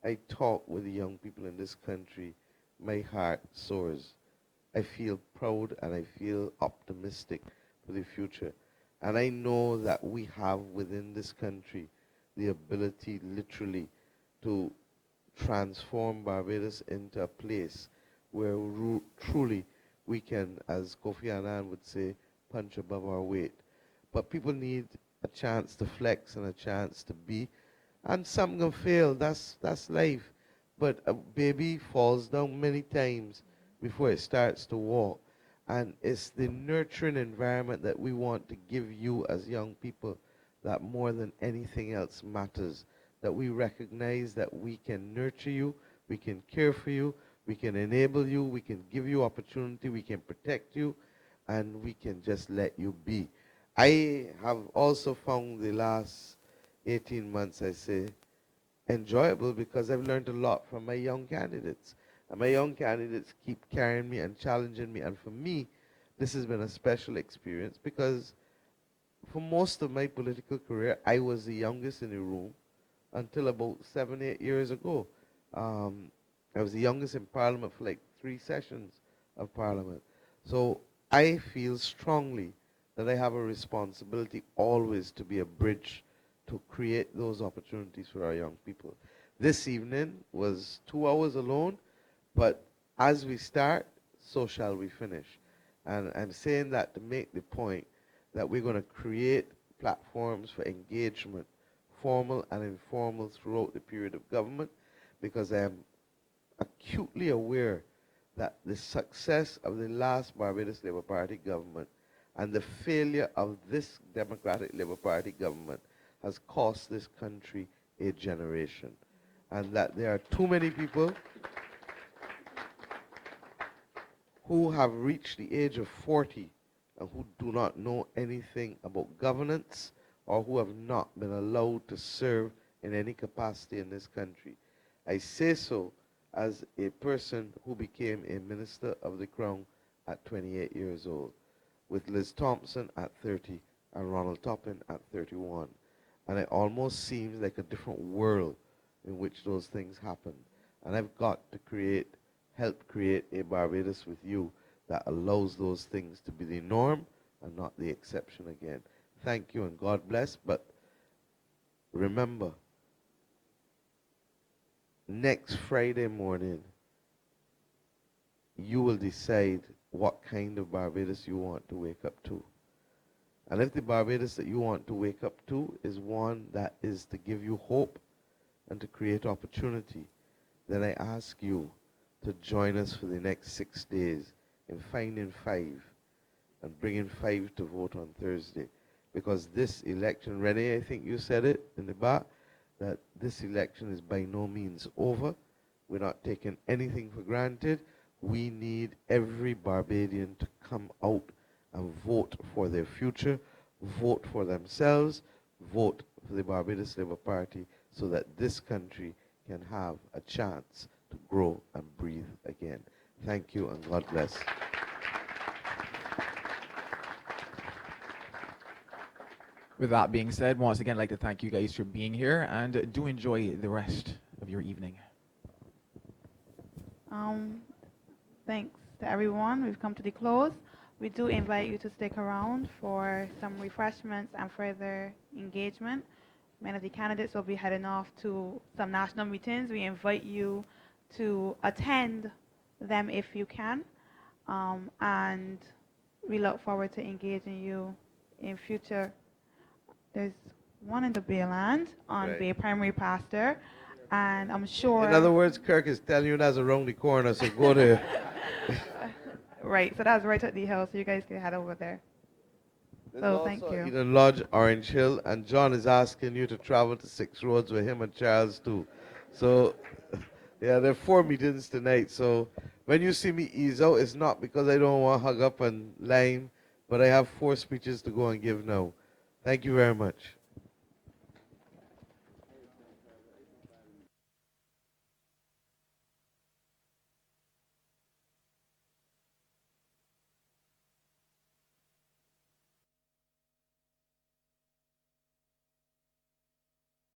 I talk with the young people in this country, my heart soars. I feel proud and I feel optimistic for the future. And I know that we have within this country the ability literally to transform Barbados into a place where truly we can, as Kofi Annan would say, punch above our weight. But people need a chance to flex and a chance to be. And some can fail, that's life. But a baby falls down many times before it starts to walk. And it's the nurturing environment that we want to give you as young people that more than anything else matters. That we recognize that we can nurture you, we can care for you, we can enable you, we can give you opportunity, we can protect you, and we can just let you be. I have also found the last 18 months, I say, enjoyable because I've learned a lot from my young candidates. And my young candidates keep carrying me and challenging me. And for me, this has been a special experience because for most of my political career, I was the youngest in the room until about 7, 8 years ago. I was the youngest in Parliament for like 3 sessions of Parliament. So I feel strongly that I have a responsibility always to be a bridge to create those opportunities for our young people. This evening was 2 hours alone, but as we start, so shall we finish. And I'm saying that to make the point that we're going to create platforms for engagement, formal and informal, throughout the period of government, because I am acutely aware that the success of the last Barbados Labour Party government and the failure of this Democratic Labour Party government has cost this country a generation. And that there are too many people who have reached the age of 40 and who do not know anything about governance or who have not been allowed to serve in any capacity in this country. I say so as a person who became a Minister of the Crown at 28 years old, with Liz Thompson at 30 and Ronald Toppin at 31. And it almost seems like a different world in which those things happen. And I've got to help create a Barbados with you that allows those things to be the norm and not the exception again. Thank you and God bless. But remember, next Friday morning, you will decide what kind of Barbados you want to wake up to. And if the Barbados that you want to wake up to is one that is to give you hope and to create opportunity, then I ask you to join us for the next 6 days in finding 5 and bringing 5 to vote on Thursday. Because this election, Renee, I think you said it in the back, that this election is by no means over. We're not taking anything for granted. We need every Barbadian to come out and vote for their future, vote for themselves, vote for the Barbados Labour Party so that this country can have a chance to grow and breathe again. Thank you and God bless. With that being said, once again, I'd like to thank you guys for being here and do enjoy the rest of your evening. Thanks to everyone. We've come to the close. We do invite you to stick around for some refreshments and further engagement. Many of the candidates will be heading off to some national meetings. We invite you to attend them if you can. And we look forward to engaging you in future. There's one in the Bayland on Right. Bay Primary Pastor, and I'm sure. In other words, Kirk is telling you that's around the corner, so go there. Right, so that's right at the hill, so you guys can head over there. So thank you. Eden Lodge, Orange Hill, and John is asking you to travel to Six Roads with him and Charles too. So, yeah, there are 4 meetings tonight. So when you see me ease out, it's not because I don't want to hug up and line, but I have 4 speeches to go and give now. Thank you very much.